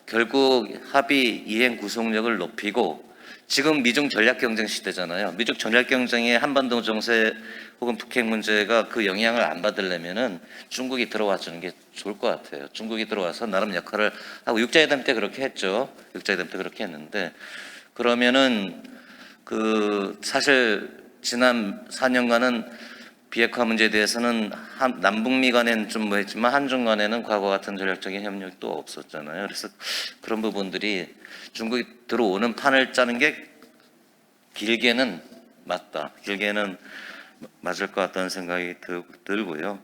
결국 합의 이행 구속력을 높이고 지금 미중 전략 경쟁 시대잖아요. 미중 전략 경쟁에 한반도 정세 혹은 북핵 문제가 그 영향을 안 받으려면은 중국이 들어와 주는 게 좋을 것 같아요. 중국이 들어와서 나름 역할을 하고 육자회담 때 그렇게 했죠. 육자회담 때 그렇게 했는데 그러면은 그 사실 지난 4년간은 비핵화 문제에 대해서는 남북미 간에는 좀 뭐 했지만 한중 간에는 과거 같은 전략적인 협력도 없었잖아요. 그래서 그런 부분들이 중국이 들어오는 판을 짜는 게 길게는 맞다. 길게는 맞을 것 같다는 생각이 들고요.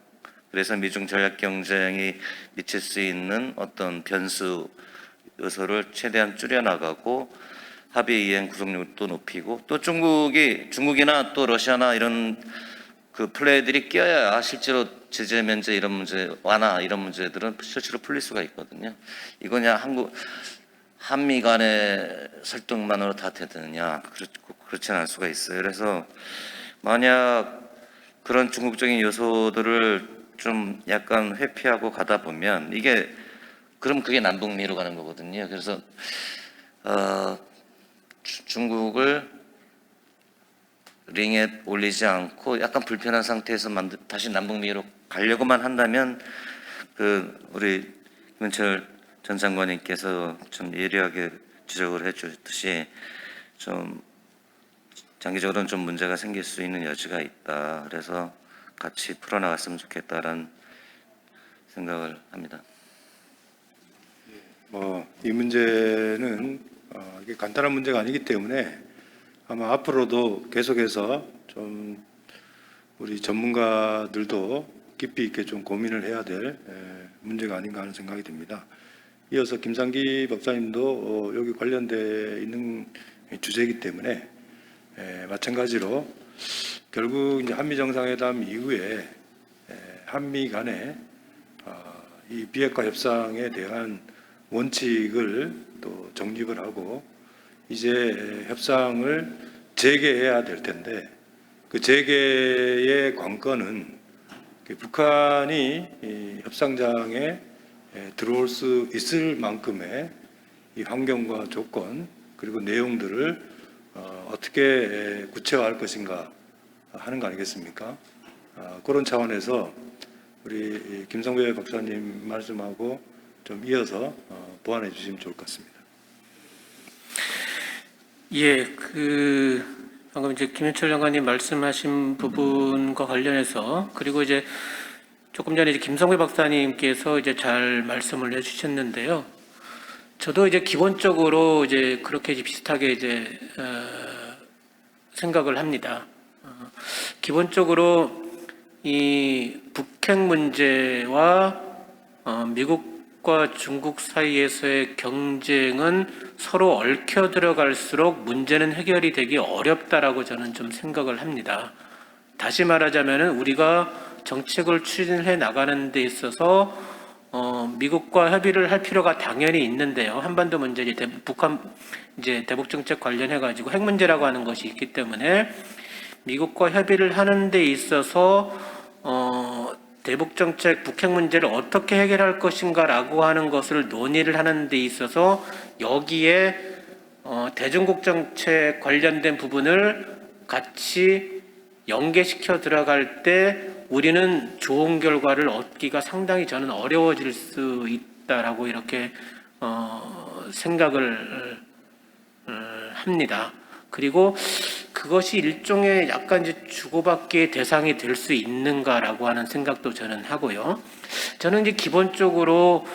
그래서 미중 전략 경쟁이 미칠 수 있는 어떤 변수 요소를 최대한 줄여나가고 합의 이행 구속력도 높이고 또 중국이나 또 러시아나 이런 그 플레이들이 끼어야 실제로 제재 면제 이런 문제 완화 이런 문제들은 실제로 풀릴 수가 있거든요. 이거 그냥 한미 간의 설득만으로 다 되느냐 그렇지 않을 수가 있어요. 그래서 만약 그런 중국적인 요소들을 좀 약간 회피하고 가다 보면 그럼 그게 남북미로 가는 거거든요. 그래서 중국을 링에 올리지 않고 약간 불편한 상태에서 다시 남북미로 가려고만 한다면 우리 김은철 전 장관님께서 좀 예리하게 지적을 해주셨듯이 좀 장기적으로는 좀 문제가 생길 수 있는 여지가 있다. 그래서 같이 풀어나갔으면 좋겠다라는 생각을 합니다. 이 문제는 이게 간단한 문제가 아니기 때문에 아마 앞으로도 계속해서 좀 우리 전문가들도 깊이 있게 좀 고민을 해야 될 문제가 아닌가 하는 생각이 듭니다. 이어서 김상기 박사님도 여기 관련돼 있는 주제이기 때문에 마찬가지로 결국 이제 한미 정상회담 이후에 한미 간에 이 비핵화 협상에 대한 원칙을 또 정립을 하고 이제 협상을 재개해야 될 텐데 그 재개의 관건은 북한이 이 협상장에 들어올 수 있을 만큼의 이 환경과 조건 그리고 내용들을 어떻게 구체화할 것인가 하는 거 아니겠습니까? 그런 차원에서 우리 김성배 박사님 말씀하고 좀 이어서 보완해 주시면 좋을 것 같습니다. 예, 방금 이제 김현철 장관님 말씀하신 부분과 관련해서 그리고 이제 조금 전에 이제 김성배 박사님께서 이제 잘 말씀을 해주셨는데요. 저도 이제 기본적으로 이제 그렇게 이제 비슷하게 이제 생각을 합니다. 기본적으로 이 북핵 문제와 미국과 중국 사이에서의 경쟁은 서로 얽혀 들어갈수록 문제는 해결이 되기 어렵다라고 저는 좀 생각을 합니다. 다시 말하자면은 우리가 정책을 추진해 나가는 데 있어서 미국과 협의를 할 필요가 당연히 있는데요. 한반도 문제 이제 북한 이제 대북 정책 관련해 가지고 핵 문제라고 하는 것이 있기 때문에 미국과 협의를 하는 데 있어서 대북 정책 북핵 문제를 어떻게 해결할 것인가라고 하는 것을 논의를 하는 데 있어서 여기에 대중국 정책 관련된 부분을 같이 연계시켜 들어갈 때 우리는 좋은 결과를 얻기가 상당히 저는 어려워질 수 있다라고 이렇게 생각을 합니다. 그리고 그것이 일종의 약간 이제 주고받기의 대상이 될 수 있는가라고 하는 생각도 저는 하고요. 저는 이제 기본적으로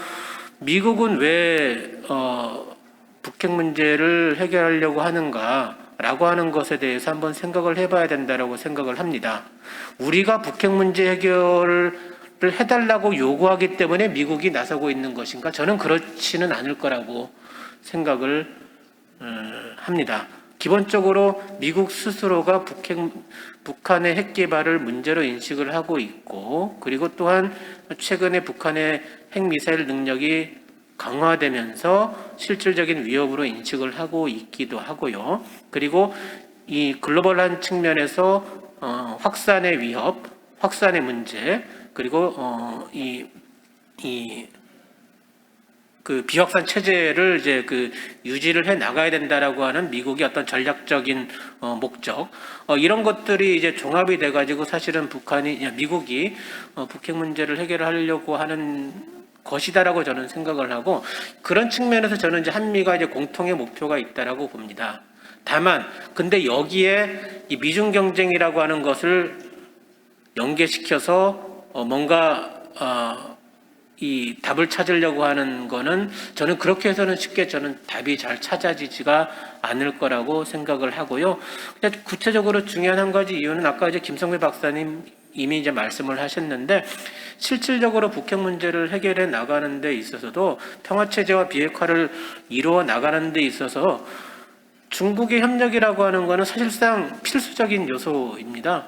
미국은 왜 북핵 문제를 해결하려고 하는가라고 하는 것에 대해서 한번 생각을 해봐야 된다라고 생각을 합니다. 우리가 북핵 문제 해결을 해달라고 요구하기 때문에 미국이 나서고 있는 것인가? 저는 그렇지는 않을 거라고 생각을 합니다. 기본적으로 미국 스스로가 북한의 핵 개발을 문제로 인식을 하고 있고, 그리고 또한 최근에 북한의 핵미사일 능력이 강화되면서 실질적인 위협으로 인식을 하고 있기도 하고요. 그리고 이 글로벌한 측면에서 확산의 위협, 확산의 문제, 그리고 그 비확산 체제를 이제 유지를 해 나가야 된다라고 하는 미국의 어떤 전략적인 목적, 이런 것들이 이제 종합이 돼 가지고 사실은 미국이 북핵 문제를 해결하려고 하는 것이다라고 저는 생각을 하고, 그런 측면에서 저는 이제 한미가 이제 공통의 목표가 있다라고 봅니다. 다만 근데 여기에 이 미중 경쟁이라고 하는 것을 연계시켜서 뭔가 이 답을 찾으려고 하는 거는 저는 그렇게 해서는 쉽게 저는 답이 잘 찾아지지가 않을 거라고 생각을 하고요. 근데 구체적으로 중요한 한 가지 이유는 아까 이제 김성배 박사님 이미 이제 말씀을 하셨는데, 실질적으로 북핵 문제를 해결해 나가는 데 있어서도 평화체제와 비핵화를 이루어 나가는 데 있어서 중국의 협력이라고 하는 거는 사실상 필수적인 요소입니다.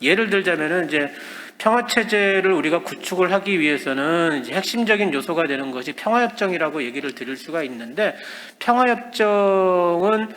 예를 들자면은 이제 평화체제를 우리가 구축을 하기 위해서는 이제 핵심적인 요소가 되는 것이 평화협정이라고 얘기를 드릴 수가 있는데, 평화협정은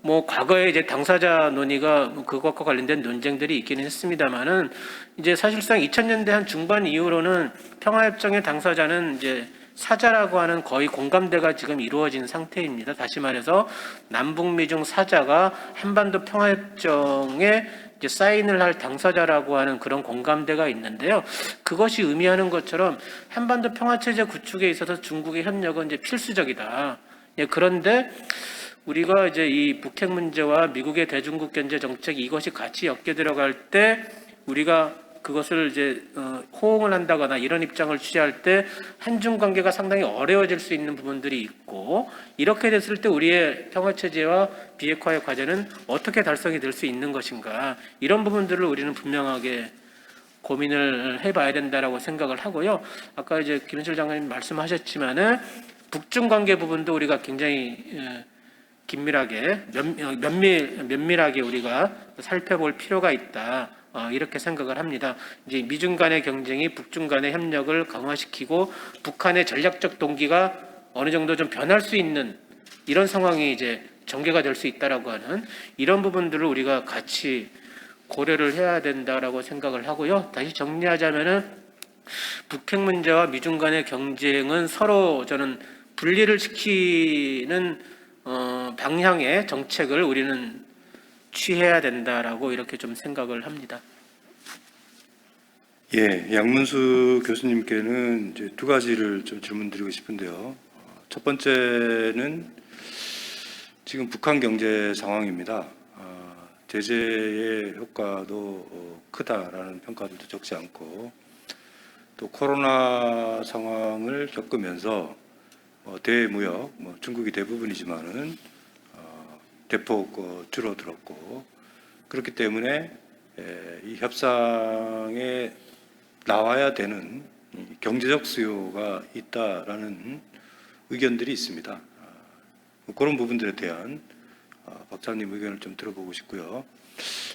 뭐 과거에 이제 당사자 논의가 그것과 관련된 논쟁들이 있기는 했습니다만은, 이제 사실상 2000년대 한 중반 이후로는 평화협정의 당사자는 이제 사자라고 하는 거의 공감대가 지금 이루어진 상태입니다. 다시 말해서 남북미중 사자가 한반도 평화협정에 이제 사인을 할 당사자라고 하는 그런 공감대가 있는데요. 그것이 의미하는 것처럼 한반도 평화체제 구축에 있어서 중국의 협력은 이제 필수적이다. 예, 그런데 우리가 이제 이 북핵 문제와 미국의 대중국 견제 정책 이것이 같이 엮여 들어갈 때 우리가 그것을 이제 호응을 한다거나 이런 입장을 취할 때 한중 관계가 상당히 어려워질 수 있는 부분들이 있고, 이렇게 됐을 때 우리의 평화 체제와 비핵화의 과제는 어떻게 달성이 될 수 있는 것인가, 이런 부분들을 우리는 분명하게 고민을 해봐야 된다라고 생각을 하고요. 아까 이제 김현철 장관님 말씀하셨지만은 북중 관계 부분도 우리가 굉장히 긴밀하게 면밀하게 우리가 살펴볼 필요가 있다. 이렇게 생각을 합니다. 이제 미중 간의 경쟁이 북중 간의 협력을 강화시키고 북한의 전략적 동기가 어느 정도 좀 변할 수 있는 이런 상황이 이제 전개가 될 수 있다라고 하는 이런 부분들을 우리가 같이 고려를 해야 된다라고 생각을 하고요. 다시 정리하자면은 북핵 문제와 미중 간의 경쟁은 서로 저는 분리를 시키는 방향의 정책을 우리는 취해야 된다라고 이렇게 좀 생각을 합니다. 예, 양문수 교수님께는 이제 두 가지를 좀 질문드리고 싶은데요. 첫 번째는 지금 북한 경제 상황입니다. 제재의 효과도 크다라는 평가들도 적지 않고, 또 코로나 상황을 겪으면서 대무역, 중국이 대부분이지만은 대폭 줄어들었고, 그렇기 때문에 이 협상에 나와야 되는 경제적 수요가 있다라는 의견들이 있습니다. 그런 부분들에 대한 박사님 의견을 좀 들어보고 싶고요.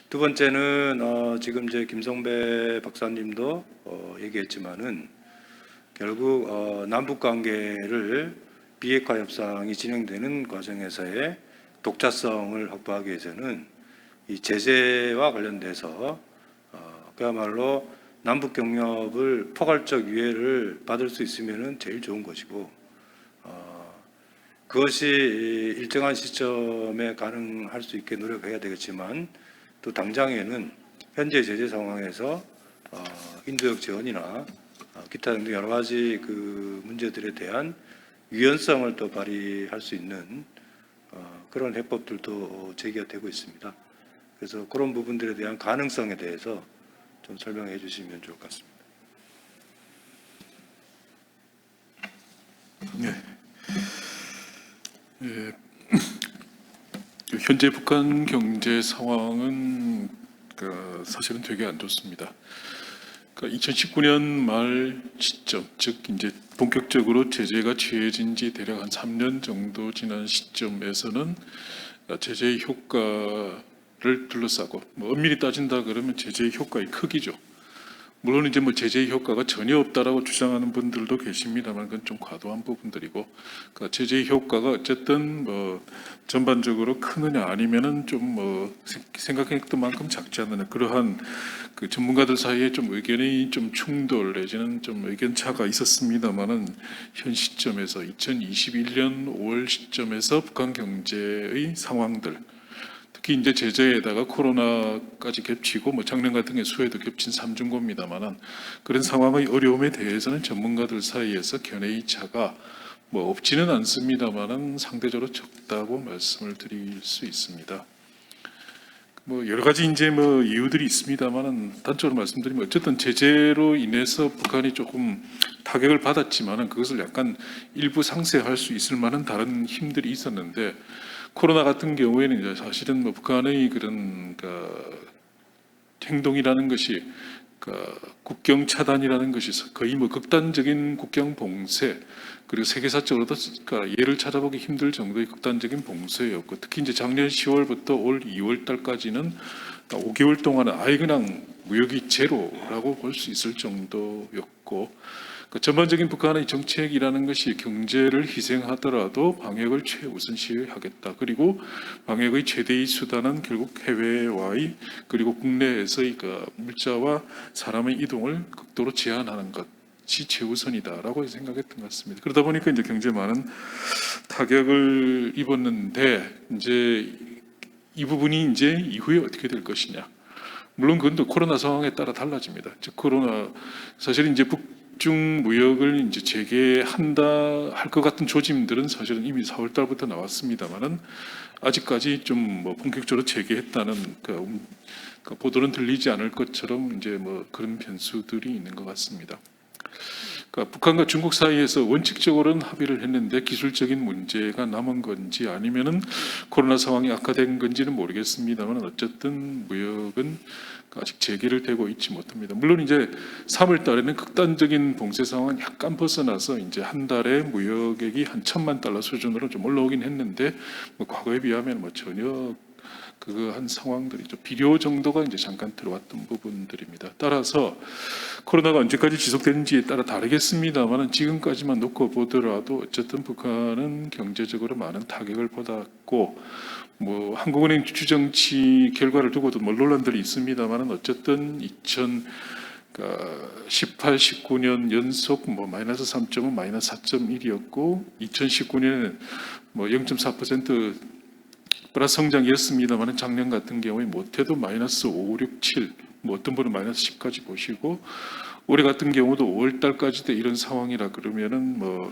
두 번째는 지금 이제 김성배 박사님도 얘기했지만은 결국 남북 관계를 비핵화 협상이 진행되는 과정에서의 독자성을 확보하기 위해서는 이 제재와 관련돼서 그야말로 남북 경협을 포괄적 유예를 받을 수 있으면은 제일 좋은 것이고, 그것이 일정한 시점에 가능할 수 있게 노력해야 되겠지만, 또 당장에는 현재 제재 상황에서 인도적 지원이나 기타 등등 여러 가지 그 문제들에 대한 유연성을 또 발휘할 수 있는 그런 해법들도 제기가 되고 있습니다. 그래서 그런 부분들에 대한 가능성에 대해서 좀 설명해 주시면 좋을 것 같습니다. 현재 북한 경제 상황은 사실은 되게 안 좋습니다. 2019년 말 시점, 즉 이제 본격적으로 제재가 취해진 지 대략 한 3년 정도 지난 시점에서는 제재의 효과를 둘러싸고, 엄밀히 따진다 그러면 제재의 효과의 크기죠. 물론 이제 제재의 효과가 전혀 없다라고 주장하는 분들도 계십니다만, 그건 좀 과도한 부분들이고, 그러니까 제재의 효과가 어쨌든 전반적으로 크느냐 아니면은 좀 생각했던 만큼 작지 않느냐, 그러한 그 전문가들 사이에 좀 의견이 좀 충돌 내지는 좀 의견 차가 있었습니다만은, 현 시점에서 2021년 5월 시점에서 북한 경제의 상황들, 특히 이제 제재에다가 코로나까지 겹치고 작년 같은 게 수해도 겹친 삼중고입니다만은, 그런 상황의 어려움에 대해서는 전문가들 사이에서 견해의 차가 없지는 않습니다만은 상대적으로 적다고 말씀을 드릴 수 있습니다. 여러 가지 이제 이유들이 있습니다만은, 단적으로 말씀드리면 어쨌든 제재로 인해서 북한이 조금 타격을 받았지만은 그것을 약간 일부 상쇄할 수 있을 만한 다른 힘들이 있었는데, 코로나 같은 경우에는 이제 사실은 북한의 그런 행동이라는 것이 국경 차단이라는 것이 거의 극단적인 국경 봉쇄, 그리고 세계사적으로도 예를 찾아보기 힘들 정도의 극단적인 봉쇄였고, 특히 이제 작년 10월부터 올 2월 달까지는 5개월 동안은 아예 그냥 무역이 제로라고 볼 수 있을 정도였고, 전반적인 북한의 정책이라는 것이 경제를 희생하더라도 방역을 최우선시하겠다. 그리고 방역의 최대의 수단은 결국 해외와의 그리고 국내에서의 물자와 사람의 이동을 극도로 제한하는 것이 최우선이다라고 생각했던 것 같습니다. 그러다 보니까 이제 굉장히 많은 타격을 입었는데, 이제 이 부분이 이제 이후에 어떻게 될 것이냐. 물론 그건 또 코로나 상황에 따라 달라집니다. 즉 코로나 사실 이제 입중 무역을 이제 재개한다 할 것 같은 조짐들은 사실은 이미 4월 달부터 나왔습니다만은 아직까지 좀 뭐 본격적으로 재개했다는 그 보도는 들리지 않을 것처럼 이제 뭐 그런 변수들이 있는 것 같습니다. 그러니까 북한과 중국 사이에서 원칙적으로는 합의를 했는데 기술적인 문제가 남은 건지 아니면은 코로나 상황이 악화된 건지는 모르겠습니다만 어쨌든 무역은 아직 재개를 되고 있지 못합니다. 물론 이제 3월 달에는 극단적인 봉쇄 상황은 약간 벗어나서 이제 한 달에 무역액이 한 1,000만 달러 수준으로 좀 올라오긴 했는데 뭐 과거에 비하면 뭐 전혀 그거 한 상황들이죠. 비료 정도가 이제 잠깐 들어왔던 부분들입니다. 따라서 코로나가 언제까지 지속되는지에 따라 다르겠습니다만 지금까지만 놓고 보더라도 어쨌든 북한은 경제적으로 많은 타격을 받았고 뭐 한국은행 주주정치 결과를 두고도 뭐 논란들이 있습니다만 어쨌든 2018, 19년 연속 뭐 마이너스 3.5, 마이너스 4.1이었고 2019년에는 뭐 0.4% 플러스 성장이었습니다만 작년 같은 경우에 못해도 마이너스 5, 6, 7, 뭐 어떤 분은 마이너스 10까지 보시고 올해 같은 경우도 5월 달까지도 이런 상황이라 그러면은 뭐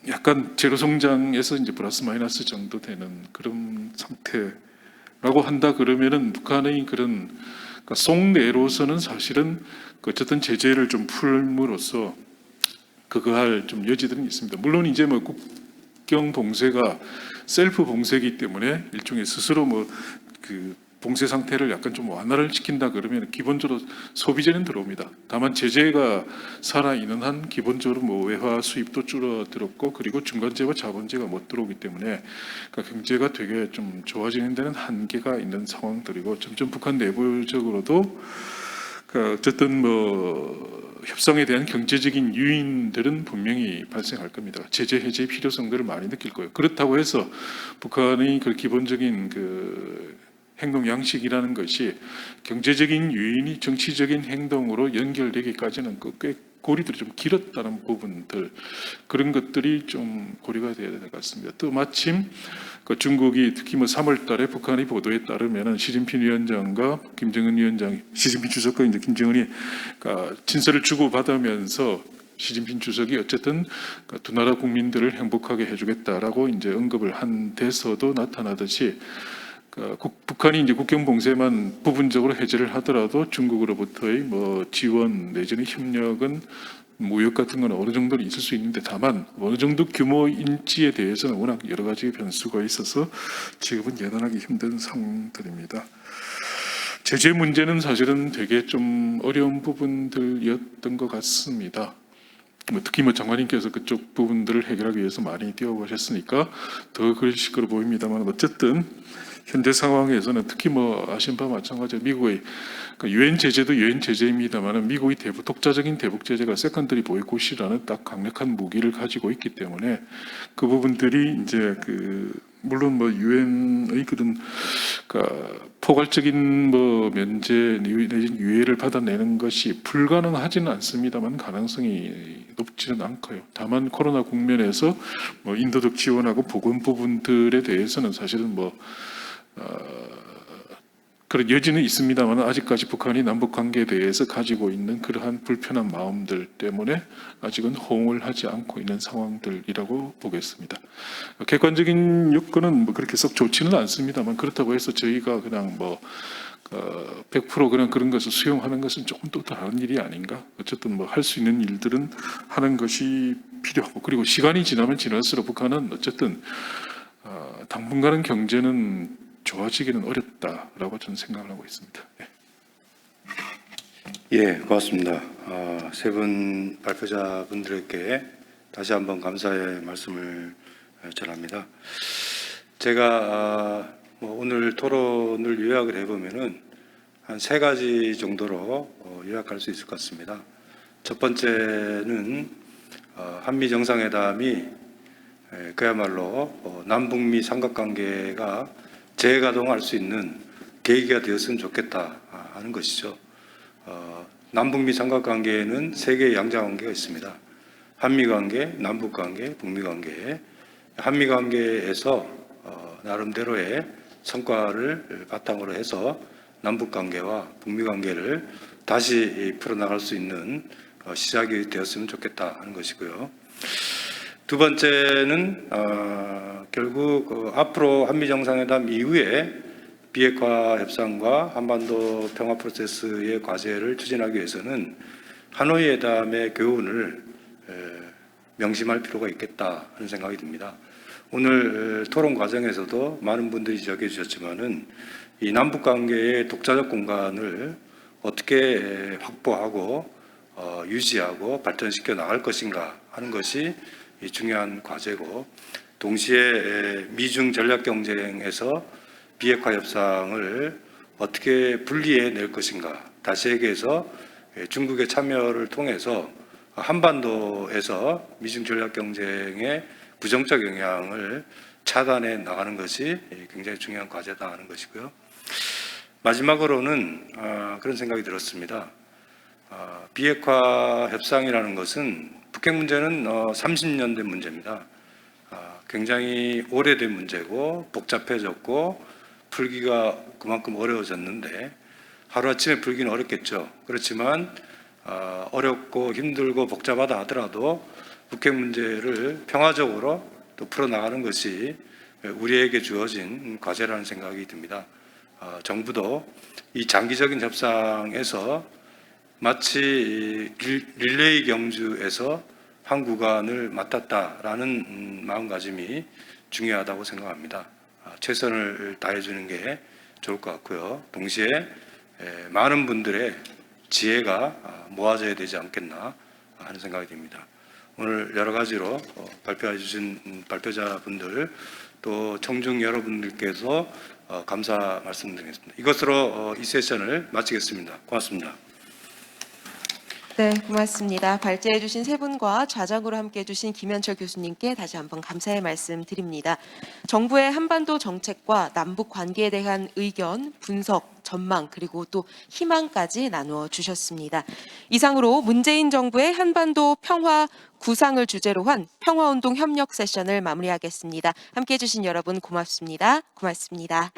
약간 제로 성장에서 이제 플러스 마이너스 정도 되는 그런 상태라고 한다 그러면은 북한의 그런 그러니까 속내로서는 사실은 어쨌든 제재를 좀 풀므로써 그거 할 좀 여지들은 있습니다. 물론 이제 뭐 국경 봉쇄가 셀프 봉쇄이기 때문에 일종의 스스로 뭐 그 봉쇄 상태를 약간 좀 완화를 시킨다 그러면 기본적으로 소비재는 들어옵니다. 다만 제재가 살아 있는 한 기본적으로 뭐 외화 수입도 줄어들었고 그리고 중간재와 자본재가 못 들어오기 때문에 그러니까 경제가 되게 좀 좋아지는 데는 한계가 있는 상황들이고 점점 북한 내부적으로도 그러니까 어쨌든 뭐 협상에 대한 경제적인 유인들은 분명히 발생할 겁니다. 제재 해제의 필요성들을 많이 느낄 거예요. 그렇다고 해서 북한의 그 기본적인 그 행동 양식이라는 것이 경제적인 유인이 정치적인 행동으로 연결되기까지는 꽤 고리들이 좀 길었다는 부분들 그런 것들이 좀 고려가 되어야 될 것 같습니다. 또 마침 그 중국이 특히 뭐 3월달에 북한의 보도에 따르면은 시진핑 위원장과 김정은 위원장, 시진핑 주석과 이제 김정은이 그러니까 친서를 주고 받으면서 시진핑 주석이 어쨌든 두 나라 국민들을 행복하게 해주겠다라고 이제 언급을 한 데서도 나타나듯이. 북한이 이제 국경 봉쇄만 부분적으로 해제를 하더라도 중국으로부터의 뭐 지원 내지는 협력은 무역 같은 건 어느 정도는 있을 수 있는데 다만 어느 정도 규모인지에 대해서는 워낙 여러 가지 변수가 있어서 지금은 예단하기 힘든 상황들입니다. 제재 문제는 사실은 되게 좀 어려운 부분들이었던 것 같습니다. 특히 뭐 장관님께서 그쪽 부분들을 해결하기 위해서 많이 뛰어보셨으니까 더 그러실 거로 보입니다만 어쨌든 현재 상황에서는 특히 뭐 아시는 바와 마찬가지로 미국의 유엔 제재도 유엔 제재입니다만 미국의 독자적인 대북 제재가 세컨더리 보이콧이라는 딱 강력한 무기를 가지고 있기 때문에 그 부분들이 이제 물론 뭐 유엔의 그런 포괄적인 뭐 면제 내지는 유예를 받아내는 것이 불가능하지는 않습니다만 가능성이 높지는 않고요. 다만 코로나 국면에서 뭐 인도적 지원하고 보건 부분들에 대해서는 사실은 뭐 그런 여지는 있습니다만 아직까지 북한이 남북 관계에 대해서 가지고 있는 그러한 불편한 마음들 때문에 아직은 호응을 하지 않고 있는 상황들이라고 보겠습니다. 객관적인 요건은 뭐 그렇게 썩 좋지는 않습니다만 그렇다고 해서 저희가 그냥 뭐 100% 그냥 그런 것을 수용하는 것은 조금 또 다른 일이 아닌가. 어쨌든 뭐 할 수 있는 일들은 하는 것이 필요하고 그리고 시간이 지나면 지날수록 북한은 어쨌든 당분간은 경제는 좋아지기는 어렵다라고 저는 생각을 하고 있습니다. 예, 고맙습니다. 세 분 발표자분들에게 다시 한번 감사의 말씀을 전합니다. 제가 뭐 오늘 토론을 요약을 해보면은 한 3가지 정도로 요약할 수 있을 것 같습니다. 첫 번째는 한미 정상회담이 그야말로 남북미 삼각관계가 재가동할 수 있는 계기가 되었으면 좋겠다 하는 것이죠. 남북미 삼각관계에는 3개의 양자관계가 있습니다. 한미관계, 남북관계, 북미관계. 한미관계에서 나름대로의 성과를 바탕으로 해서 남북관계와 북미관계를 다시 풀어나갈 수 있는 시작이 되었으면 좋겠다 하는 것이고요. 두 번째는 결국 앞으로 한미 정상회담 이후에 비핵화 협상과 한반도 평화 프로세스의 과제를 추진하기 위해서는 하노이 회담의 교훈을 명심할 필요가 있겠다 하는 생각이 듭니다. 오늘 토론 과정에서도 많은 분들이 지적해 주셨지만은 이 남북 관계의 독자적 공간을 어떻게 확보하고 유지하고 발전시켜 나갈 것인가 하는 것이 중요한 과제고, 동시에 미중 전략 경쟁에서 비핵화 협상을 어떻게 분리해 낼 것인가, 다시 얘기해서 중국의 참여를 통해서 한반도에서 미중 전략 경쟁의 부정적 영향을 차단해 나가는 것이 굉장히 중요한 과제다 하는 것이고요. 마지막으로는 그런 생각이 들었습니다. 비핵화 협상이라는 것은 북핵 문제는 30년 된 문제입니다. 굉장히 오래된 문제고 복잡해졌고 풀기가 그만큼 어려워졌는데, 하루아침에 풀기는 어렵겠죠. 그렇지만 어렵고 힘들고 복잡하다 하더라도 북핵 문제를 평화적으로 또 풀어나가는 것이 우리에게 주어진 과제라는 생각이 듭니다. 정부도 이 장기적인 협상에서 마치 릴레이 경주에서 한 구간을 맡았다라는 마음가짐이 중요하다고 생각합니다. 최선을 다해주는 게 좋을 것 같고요. 동시에 많은 분들의 지혜가 모아져야 되지 않겠나 하는 생각이 듭니다. 오늘 여러 가지로 발표해 주신 발표자분들 또 청중 여러분들께서 감사 말씀드리겠습니다. 이것으로 이 세션을 마치겠습니다. 고맙습니다. 네, 고맙습니다. 발제해 주신 세 분과 좌장으로 함께해 주신 김현철 교수님께 다시 한번 감사의 말씀 드립니다. 정부의 한반도 정책과 남북 관계에 대한 의견, 분석, 전망, 그리고 또 희망까지 나누어 주셨습니다. 이상으로 문재인 정부의 한반도 평화 구상을 주제로 한 평화운동 협력 세션을 마무리하겠습니다. 함께해 주신 여러분 고맙습니다. 고맙습니다.